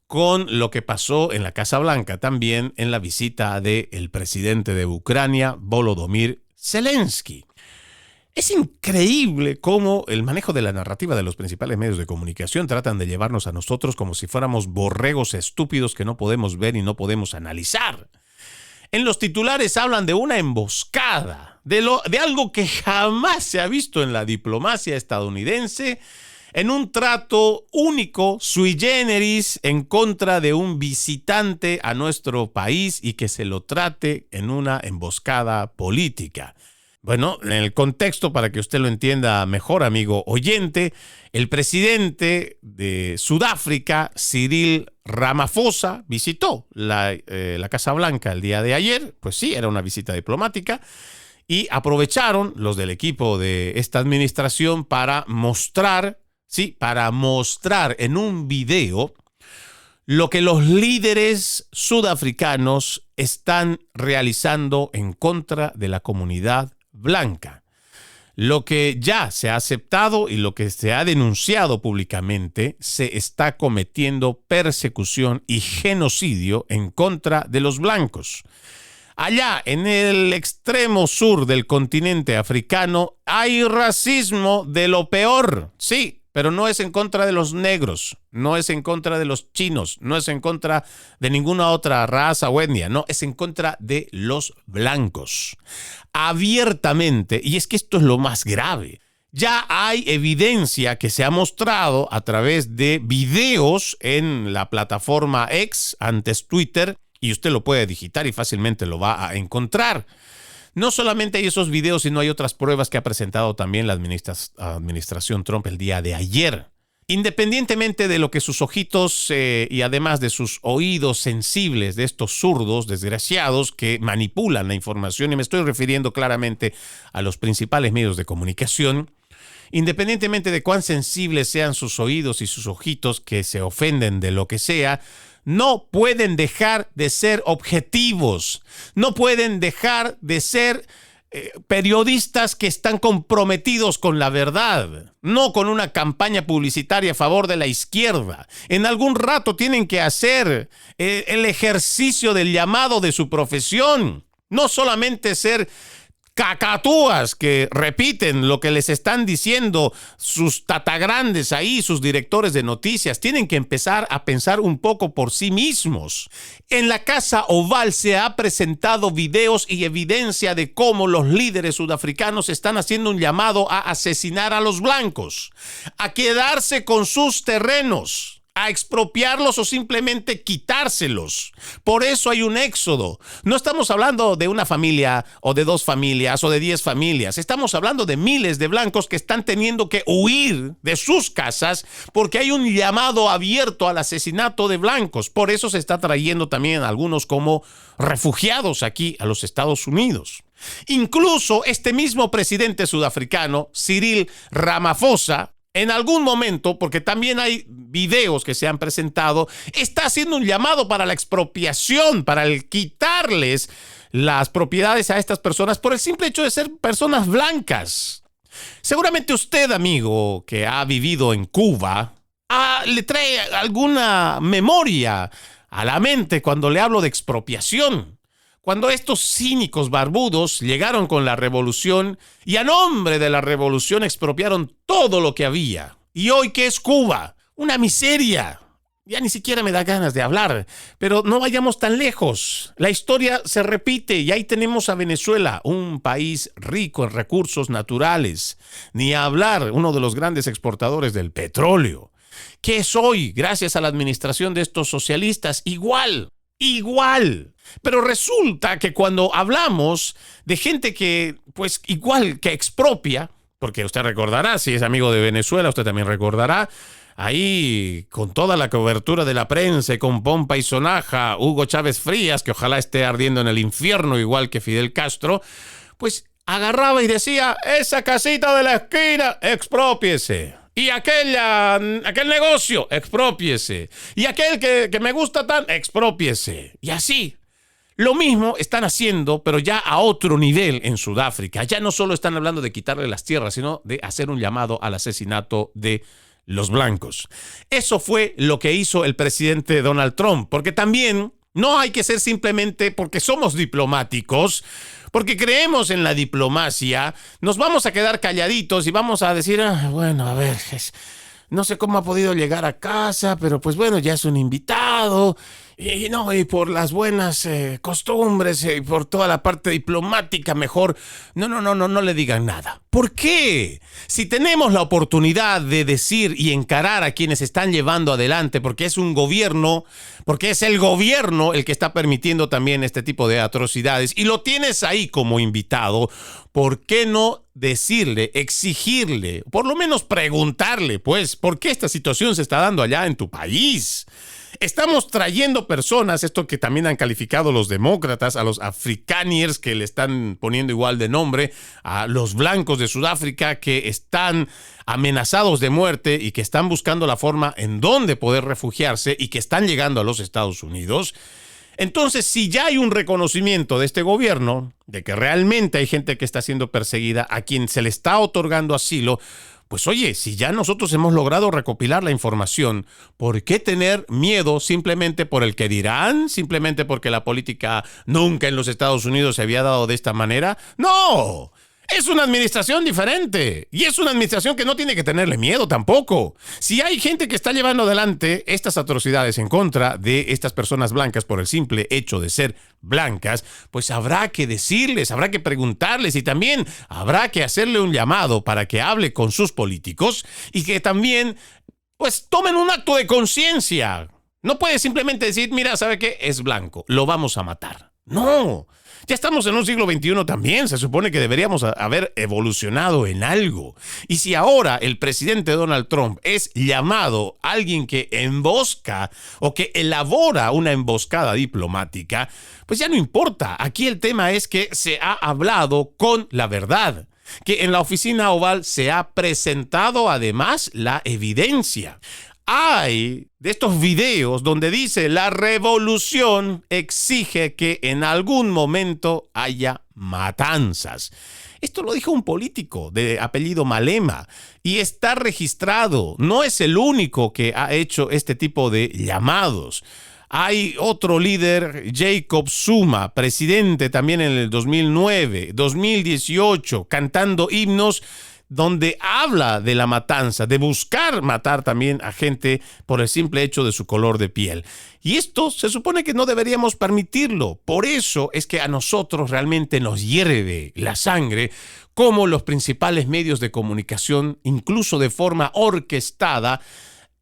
con lo que pasó en la Casa Blanca, también en la visita del presidente de Ucrania, Volodymyr Zelensky. Es increíble cómo el manejo de la narrativa de los principales medios de comunicación tratan de llevarnos a nosotros como si fuéramos borregos estúpidos que no podemos ver y no podemos analizar. En los titulares hablan de una emboscada, de algo que jamás se ha visto en la diplomacia estadounidense, en un trato único, sui generis, en contra de un visitante a nuestro país y que se lo trate en una emboscada política. Bueno, en el contexto, para que usted lo entienda mejor, amigo oyente, el presidente de Sudáfrica, Cyril Ramaphosa, visitó la Casa Blanca el día de ayer. Pues sí, era una visita diplomática. Y aprovecharon los del equipo de esta administración para mostrar en un video lo que los líderes sudafricanos están realizando en contra de la comunidad blanca. lo que ya se ha aceptado y lo que se ha denunciado públicamente, se está cometiendo persecución y genocidio en contra de los blancos. Allá, en el extremo sur del continente africano, hay racismo de lo peor, sí, pero no es en contra de los negros, no es en contra de los chinos, no es en contra de ninguna otra raza o etnia, no, es en contra de los blancos. Abiertamente, y es que esto es lo más grave, ya hay evidencia que se ha mostrado a través de videos en la plataforma X, antes Twitter, y usted lo puede digitar y fácilmente lo va a encontrar. No solamente hay esos videos, sino hay otras pruebas que ha presentado también la administración Trump el día de ayer. Independientemente de lo que sus ojitos y además de sus oídos sensibles de estos zurdos desgraciados que manipulan la información, y me estoy refiriendo claramente a los principales medios de comunicación, independientemente de cuán sensibles sean sus oídos y sus ojitos que se ofenden de lo que sea, no pueden dejar de ser objetivos, no pueden dejar de ser periodistas que están comprometidos con la verdad, no con una campaña publicitaria a favor de la izquierda. En algún rato tienen que hacer el ejercicio del llamado de su profesión, no solamente ser cacatúas que repiten lo que les están diciendo sus tatagrandes ahí, sus directores de noticias. Tienen que empezar a pensar un poco por sí mismos. En la Casa Oval se ha presentado videos y evidencia de cómo los líderes sudafricanos están haciendo un llamado a asesinar a los blancos, a quedarse con sus terrenos, a expropiarlos o simplemente quitárselos. Por eso hay un éxodo. No estamos hablando de una familia o de 2 familias o de 10 familias. Estamos hablando de miles de blancos que están teniendo que huir de sus casas porque hay un llamado abierto al asesinato de blancos. Por eso se está trayendo también a algunos como refugiados aquí a los Estados Unidos. Incluso este mismo presidente sudafricano, Cyril Ramaphosa, en algún momento, porque también hay videos que se han presentado, está haciendo un llamado para la expropiación, para el quitarles las propiedades a estas personas por el simple hecho de ser personas blancas. Seguramente usted, amigo, que ha vivido en Cuba, le trae alguna memoria a la mente cuando le hablo de expropiación. Cuando estos cínicos barbudos llegaron con la revolución y a nombre de la revolución expropiaron todo lo que había. ¿Y hoy qué es Cuba? Una miseria. Ya ni siquiera me da ganas de hablar, pero no vayamos tan lejos. La historia se repite y ahí tenemos a Venezuela, un país rico en recursos naturales. Ni hablar, uno de los grandes exportadores del petróleo. ¿Qué es hoy? Gracias a la administración de estos socialistas, igual. Pero resulta que cuando hablamos de gente que, pues igual que expropia, porque usted recordará, si es amigo de Venezuela, usted también recordará, ahí con toda la cobertura de la prensa y con pompa y sonaja, Hugo Chávez Frías, que ojalá esté ardiendo en el infierno igual que Fidel Castro, pues agarraba y decía, esa casita de la esquina, exprópiese. Y aquel negocio, exprópiese. Y aquel que me gusta tan, exprópiese. Y así. Lo mismo están haciendo, pero ya a otro nivel en Sudáfrica. Ya no solo están hablando de quitarle las tierras, sino de hacer un llamado al asesinato de los blancos. Eso fue lo que hizo el presidente Donald Trump, porque también no hay que ser simplemente porque somos diplomáticos, porque creemos en la diplomacia, nos vamos a quedar calladitos y vamos a decir, bueno, a ver, no sé cómo ha podido llegar a casa, pero pues bueno, ya es un invitado. Y por las buenas costumbres y por toda la parte diplomática, mejor no le digan nada. ¿Por qué? Si tenemos la oportunidad de decir y encarar a quienes están llevando adelante, porque es un gobierno, porque es el gobierno el que está permitiendo también este tipo de atrocidades, y lo tienes ahí como invitado, ¿por qué no decirle, exigirle, por lo menos preguntarle, pues, por qué esta situación se está dando allá en tu país? Estamos trayendo personas, esto que también han calificado los demócratas, a los afrikaners, que le están poniendo igual de nombre, a los blancos de Sudáfrica que están amenazados de muerte y que están buscando la forma en dónde poder refugiarse y que están llegando a los Estados Unidos. Entonces, si ya hay un reconocimiento de este gobierno de que realmente hay gente que está siendo perseguida, a quien se le está otorgando asilo, pues oye, si ya nosotros hemos logrado recopilar la información, ¿por qué tener miedo simplemente por el que dirán? ¿Simplemente porque la política nunca en los Estados Unidos se había dado de esta manera? ¡No! Es una administración diferente y es una administración que no tiene que tenerle miedo tampoco. Si hay gente que está llevando adelante estas atrocidades en contra de estas personas blancas por el simple hecho de ser blancas, pues habrá que decirles, habrá que preguntarles y también habrá que hacerle un llamado para que hable con sus políticos y que también pues tomen un acto de conciencia. No puede simplemente decir, mira, ¿sabe qué? Es blanco, lo vamos a matar. No. Ya estamos en un siglo XXI también, se supone que deberíamos haber evolucionado en algo. Y si ahora el presidente Donald Trump es llamado alguien que embosca o que elabora una emboscada diplomática, pues ya no importa. Aquí el tema es que se ha hablado con la verdad, que en la oficina oval se ha presentado además la evidencia. Hay de estos videos donde dice la revolución exige que en algún momento haya matanzas. Esto lo dijo un político de apellido Malema y está registrado. No es el único que ha hecho este tipo de llamados. Hay otro líder, Jacob Zuma, presidente también en el 2009, 2018, cantando himnos donde habla de la matanza, de buscar matar también a gente por el simple hecho de su color de piel. Y esto se supone que no deberíamos permitirlo. Por eso es que a nosotros realmente nos hierve la sangre cómo los principales medios de comunicación, incluso de forma orquestada,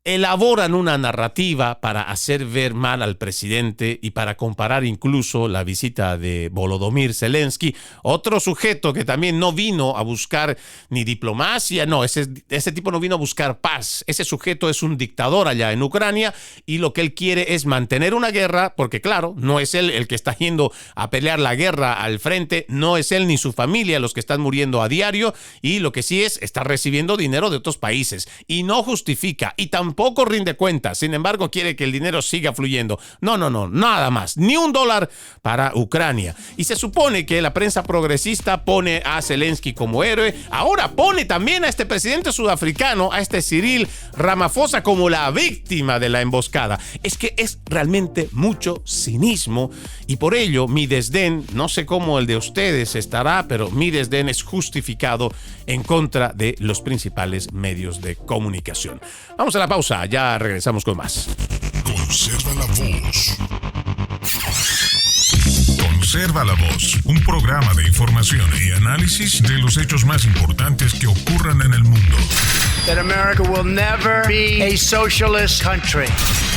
elaboran una narrativa para hacer ver mal al presidente y para comparar incluso la visita de Volodymyr Zelensky, otro sujeto que también no vino a buscar ni diplomacia, no, ese tipo no vino a buscar paz. Ese sujeto es un dictador allá en Ucrania y lo que él quiere es mantener una guerra, porque claro, no es él el que está yendo a pelear la guerra al frente, no es él ni su familia los que están muriendo a diario, y lo que sí está recibiendo dinero de otros países y no justifica y tampoco rinde cuentas. Sin embargo, quiere que el dinero siga fluyendo. No, nada más. Ni $1 para Ucrania. Y se supone que la prensa progresista pone a Zelensky como héroe. Ahora pone también a este presidente sudafricano, a este Cyril Ramaphosa, como la víctima de la emboscada. Es que es realmente mucho cinismo y por ello mi desdén, no sé cómo el de ustedes estará, pero mi desdén es justificado en contra de los principales medios de comunicación. Vamos a la pausa. Ya regresamos con más. Conserva la voz. Conserva la voz, un programa de información y análisis de los hechos más importantes que ocurran en el mundo. That America will never be a socialist country.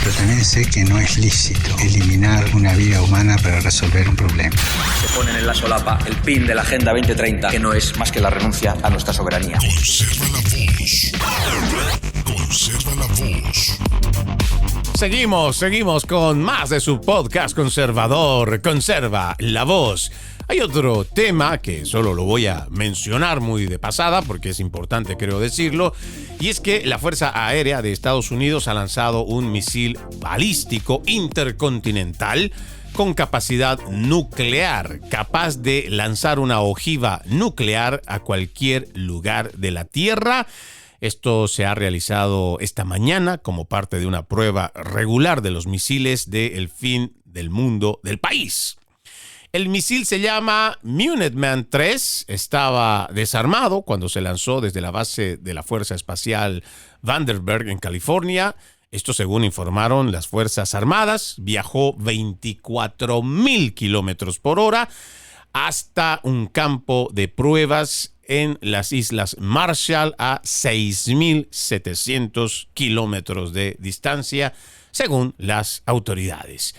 Pero también sé que no es lícito eliminar una vida humana para resolver un problema. Se ponen en la solapa el PIN de la Agenda 2030, que no es más que la renuncia a nuestra soberanía. Conserva la voz. Conserva la voz. Seguimos con más de su podcast conservador, Conserva la Voz. Hay otro tema que solo lo voy a mencionar muy de pasada porque es importante, creo decirlo, y es que la Fuerza Aérea de Estados Unidos ha lanzado un misil balístico intercontinental con capacidad nuclear, capaz de lanzar una ojiva nuclear a cualquier lugar de la Tierra. Esto se ha realizado esta mañana como parte de una prueba regular de los misiles del fin del mundo del país. El misil se llama Minuteman III, estaba desarmado cuando se lanzó desde la base de la Fuerza Espacial Vandenberg en California. Esto según informaron las Fuerzas Armadas, viajó 24,000 kilómetros por hora hasta un campo de pruebas en las Islas Marshall a 6,700 kilómetros de distancia, según las autoridades.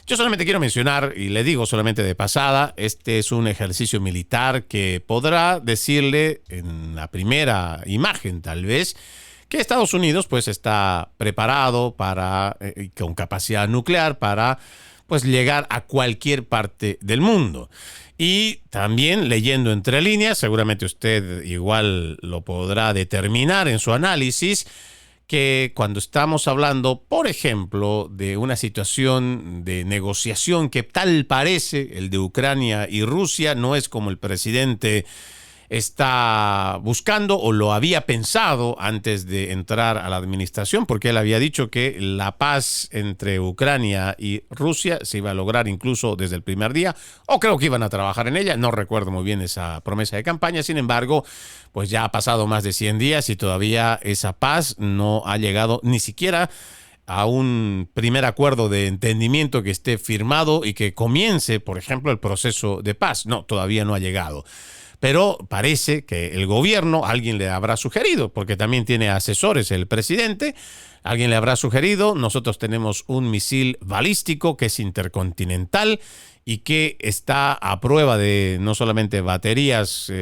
Yo solamente quiero mencionar, y le digo solamente de pasada, este es un ejercicio militar que podrá decirle en la primera imagen tal vez que Estados Unidos pues está preparado para con capacidad nuclear para pues llegar a cualquier parte del mundo. Y también leyendo entre líneas, seguramente usted igual lo podrá determinar en su análisis, que cuando estamos hablando, por ejemplo, de una situación de negociación que tal parece, el de Ucrania y Rusia, no es como el presidente está buscando o lo había pensado antes de entrar a la administración, porque él había dicho que la paz entre Ucrania y Rusia se iba a lograr incluso desde el primer día, o creo que iban a trabajar en ella, no recuerdo muy bien esa promesa de campaña. Sin embargo, pues ya ha pasado más de 100 días y todavía esa paz no ha llegado ni siquiera a un primer acuerdo de entendimiento que esté firmado y que comience, por ejemplo, el proceso de paz. No, todavía no ha llegado. Pero parece que el gobierno, alguien le habrá sugerido, porque también tiene asesores el presidente, alguien le habrá sugerido, nosotros tenemos un misil balístico que es intercontinental y que está a prueba de no solamente baterías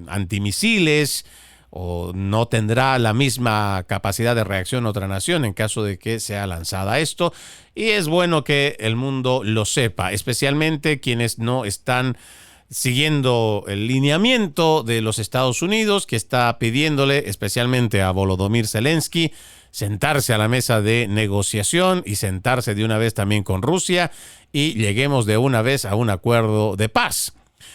antimisiles, o no tendrá la misma capacidad de reacción otra nación en caso de que sea lanzada esto. Y es bueno que el mundo lo sepa, especialmente quienes no están siguiendo el lineamiento de los Estados Unidos, que está pidiéndole especialmente a Volodymyr Zelensky sentarse a la mesa de negociación y sentarse de una vez también con Rusia y lleguemos de una vez a un acuerdo de paz.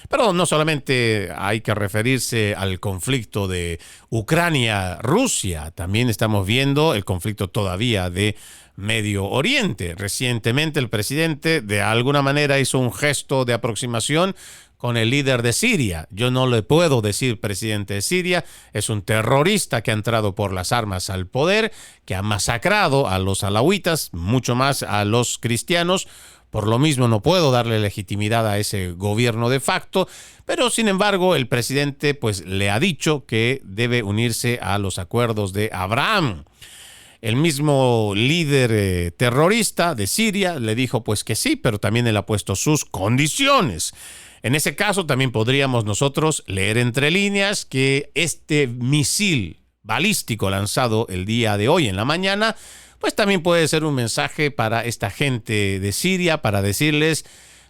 Pero no solamente hay que referirse al conflicto de Ucrania-Rusia, también estamos viendo el conflicto todavía de Medio Oriente. Recientemente el presidente de alguna manera hizo un gesto de aproximación con el líder de Siria. Yo no le puedo decir presidente de Siria, es un terrorista que ha entrado por las armas al poder, que ha masacrado a los alawitas, mucho más a los cristianos. Por lo mismo no puedo darle legitimidad a ese gobierno de facto, pero sin embargo el presidente pues le ha dicho que debe unirse a los acuerdos de Abraham. El mismo líder terrorista de Siria le dijo pues que sí, pero también él ha puesto sus condiciones. En ese caso también podríamos nosotros leer entre líneas que este misil balístico lanzado el día de hoy en la mañana, pues también puede ser un mensaje para esta gente de Siria para decirles,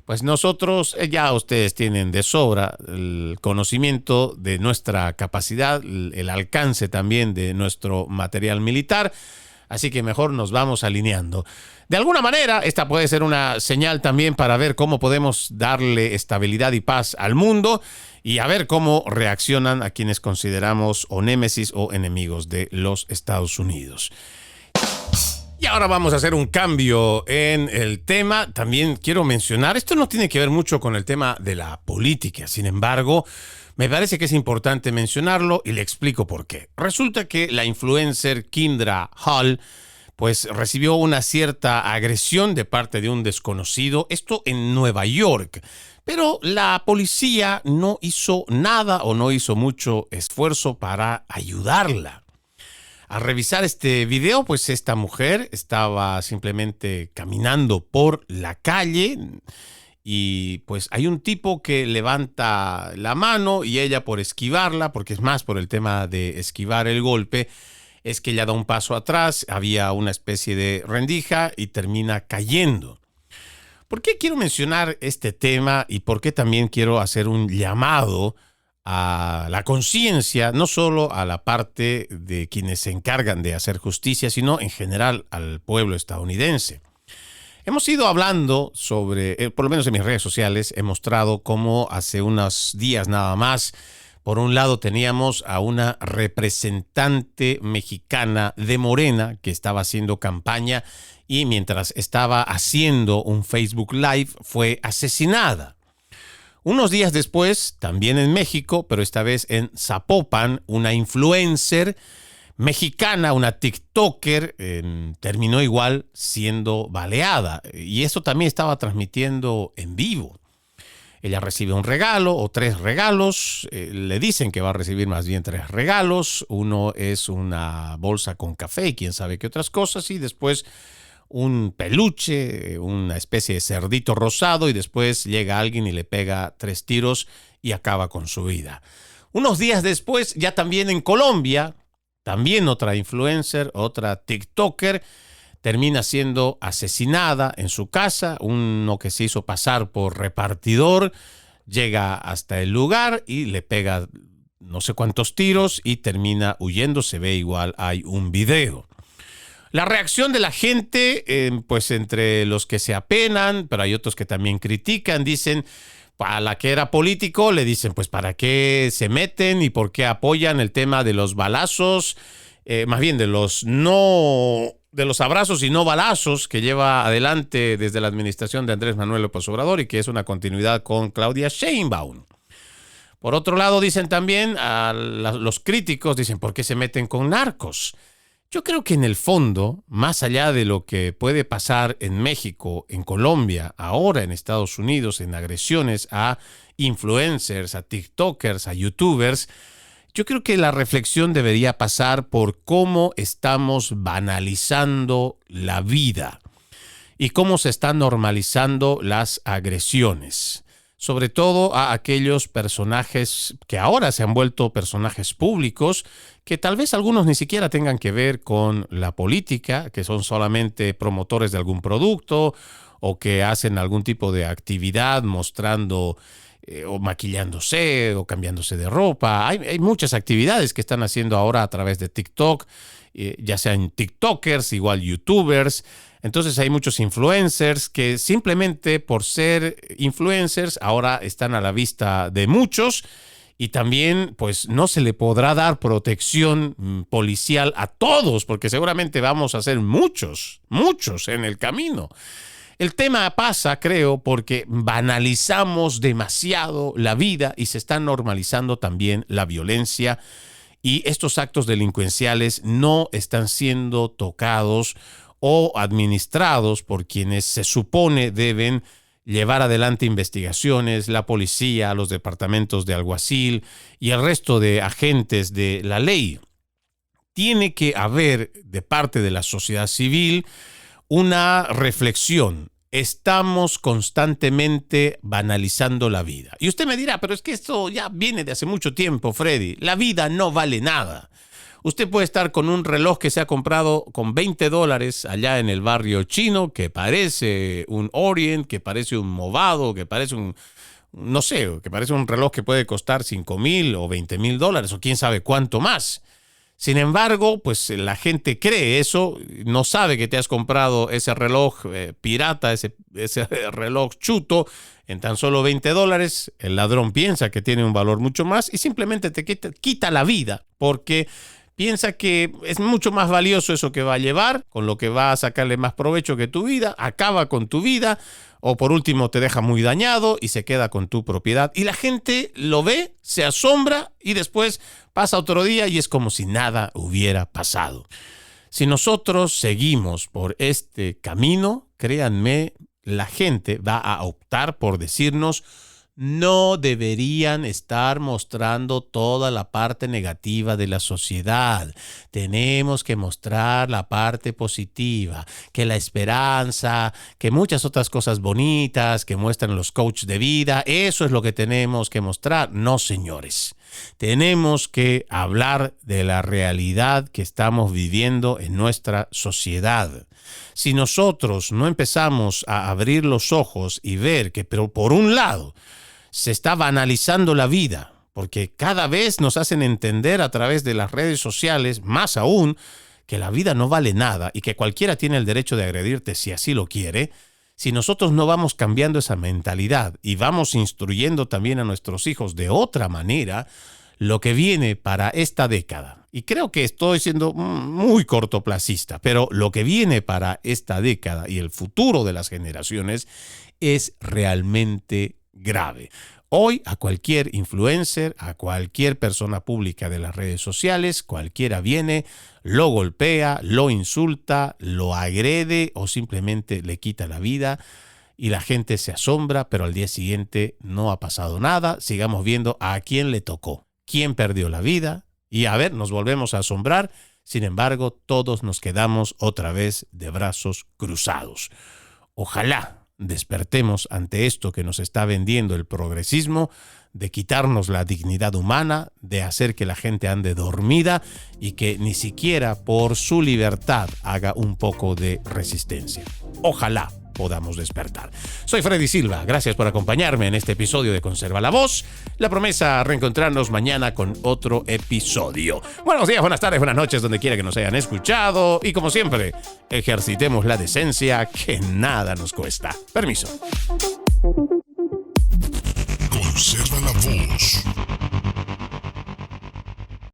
pues nosotros ya ustedes tienen de sobra el conocimiento de nuestra capacidad, el alcance también de nuestro material militar, así que mejor nos vamos alineando. De alguna manera, esta puede ser una señal también para ver cómo podemos darle estabilidad y paz al mundo y a ver cómo reaccionan a quienes consideramos o némesis o enemigos de los Estados Unidos. Y ahora vamos a hacer un cambio en el tema. También quiero mencionar, esto no tiene que ver mucho con el tema de la política, sin embargo, me parece que es importante mencionarlo y le explico por qué. Resulta que la influencer Kindra Hall pues recibió una cierta agresión de parte de un desconocido, esto en Nueva York. Pero la policía no hizo nada o no hizo mucho esfuerzo para ayudarla. Al revisar este video, pues esta mujer estaba simplemente caminando por la calle y pues hay un tipo que levanta la mano y ella por esquivarla, porque es más por el tema de esquivar el golpe, es que ella da un paso atrás, había una especie de rendija y termina cayendo. ¿Por qué quiero mencionar este tema y por qué también quiero hacer un llamado a la conciencia, no solo a la parte de quienes se encargan de hacer justicia, sino en general al pueblo estadounidense? Hemos ido hablando sobre, por lo menos en mis redes sociales, he mostrado cómo hace unos días nada más, por un lado teníamos a una representante mexicana de Morena que estaba haciendo campaña y mientras estaba haciendo un Facebook Live fue asesinada. Unos días después, también en México, pero esta vez en Zapopan, una influencer mexicana, una TikToker, terminó igual siendo baleada. Y eso también estaba transmitiendo en vivo. Ella recibe un regalo o 3 regalos. Le dicen que va a recibir más bien 3 regalos. Uno es una bolsa con café y quién sabe qué otras cosas. Y después un peluche, una especie de cerdito rosado. Y después llega alguien y le pega 3 tiros y acaba con su vida. Unos días después, ya también en Colombia, también otra influencer, otra TikToker, termina siendo asesinada en su casa. Uno que se hizo pasar por repartidor llega hasta el lugar y le pega no sé cuántos tiros y termina huyendo. Se ve igual, hay un video. La reacción de la gente, pues entre los que se apenan, pero hay otros que también critican, dicen, a la que era político, le dicen, pues ¿para qué se meten y por qué apoyan el tema de los balazos? Más bien de los abrazos y no balazos que lleva adelante desde la administración de Andrés Manuel López Obrador y que es una continuidad con Claudia Sheinbaum. Por otro lado, dicen también, los críticos dicen, ¿por qué se meten con narcos? Yo creo que en el fondo, más allá de lo que puede pasar en México, en Colombia, ahora en Estados Unidos, en agresiones a influencers, a tiktokers, a youtubers, yo creo que la reflexión debería pasar por cómo estamos banalizando la vida y cómo se están normalizando las agresiones. Sobre todo a aquellos personajes que ahora se han vuelto personajes públicos, que tal vez algunos ni siquiera tengan que ver con la política, que son solamente promotores de algún producto o que hacen algún tipo de actividad mostrando o maquillándose o cambiándose de ropa. Hay muchas actividades que están haciendo ahora a través de TikTok, ya sean tiktokers, igual youtubers. Entonces hay muchos influencers que simplemente por ser influencers ahora están a la vista de muchos y también pues no se le podrá dar protección policial a todos porque seguramente vamos a ser muchos en el camino. El tema pasa, creo, porque banalizamos demasiado la vida y se está normalizando también la violencia y estos actos delincuenciales no están siendo tocados o administrados por quienes se supone deben llevar adelante investigaciones, la policía, los departamentos de alguacil y el resto de agentes de la ley. Tiene que haber de parte de la sociedad civil una reflexión. Estamos constantemente banalizando la vida. Y usted me dirá, pero es que esto ya viene de hace mucho tiempo, Freddy. La vida no vale nada. Usted puede estar con un reloj que se ha comprado con $20 allá en el barrio chino, que parece un Orient, que parece un Movado, que parece que parece un reloj que puede costar $5,000 o $20,000 o quién sabe cuánto más. Sin embargo, pues la gente cree eso, no sabe que te has comprado ese reloj pirata, ese reloj chuto en tan solo $20. El ladrón piensa que tiene un valor mucho más y simplemente te quita la vida porque piensa que es mucho más valioso eso que va a llevar, con lo que va a sacarle más provecho que tu vida, acaba con tu vida o por último te deja muy dañado y se queda con tu propiedad. Y la gente lo ve, se asombra y después pasa otro día y es como si nada hubiera pasado. Si nosotros seguimos por este camino, créanme, la gente va a optar por decirnos: no deberían estar mostrando toda la parte negativa de la sociedad. Tenemos que mostrar la parte positiva, que la esperanza, que muchas otras cosas bonitas que muestran los coaches de vida. Eso es lo que tenemos que mostrar. No, señores. Tenemos que hablar de la realidad que estamos viviendo en nuestra sociedad. Si nosotros no empezamos a abrir los ojos y ver que, pero por un lado, se está banalizando la vida, porque cada vez nos hacen entender a través de las redes sociales, más aún, que la vida no vale nada y que cualquiera tiene el derecho de agredirte si así lo quiere. Si nosotros no vamos cambiando esa mentalidad y vamos instruyendo también a nuestros hijos de otra manera, lo que viene para esta década, y creo que estoy siendo muy cortoplacista, pero lo que viene para esta década y el futuro de las generaciones es realmente grave. Hoy a cualquier influencer, a cualquier persona pública de las redes sociales, cualquiera viene, lo golpea, lo insulta, lo agrede o simplemente le quita la vida y la gente se asombra, pero al día siguiente no ha pasado nada. Sigamos viendo a quién le tocó, quién perdió la vida y a ver, nos volvemos a asombrar. Sin embargo, todos nos quedamos otra vez de brazos cruzados. Ojalá despertemos ante esto que nos está vendiendo el progresismo, de quitarnos la dignidad humana, de hacer que la gente ande dormida y que ni siquiera por su libertad haga un poco de resistencia. Ojalá. podamos despertar. Soy Freddy Silva, gracias por acompañarme en este episodio de Conserva la Voz. La promesa, reencontrarnos mañana con otro episodio. Buenos días, buenas tardes, buenas noches, donde quiera que nos hayan escuchado. Y como siempre, ejercitemos la decencia que nada nos cuesta. Permiso.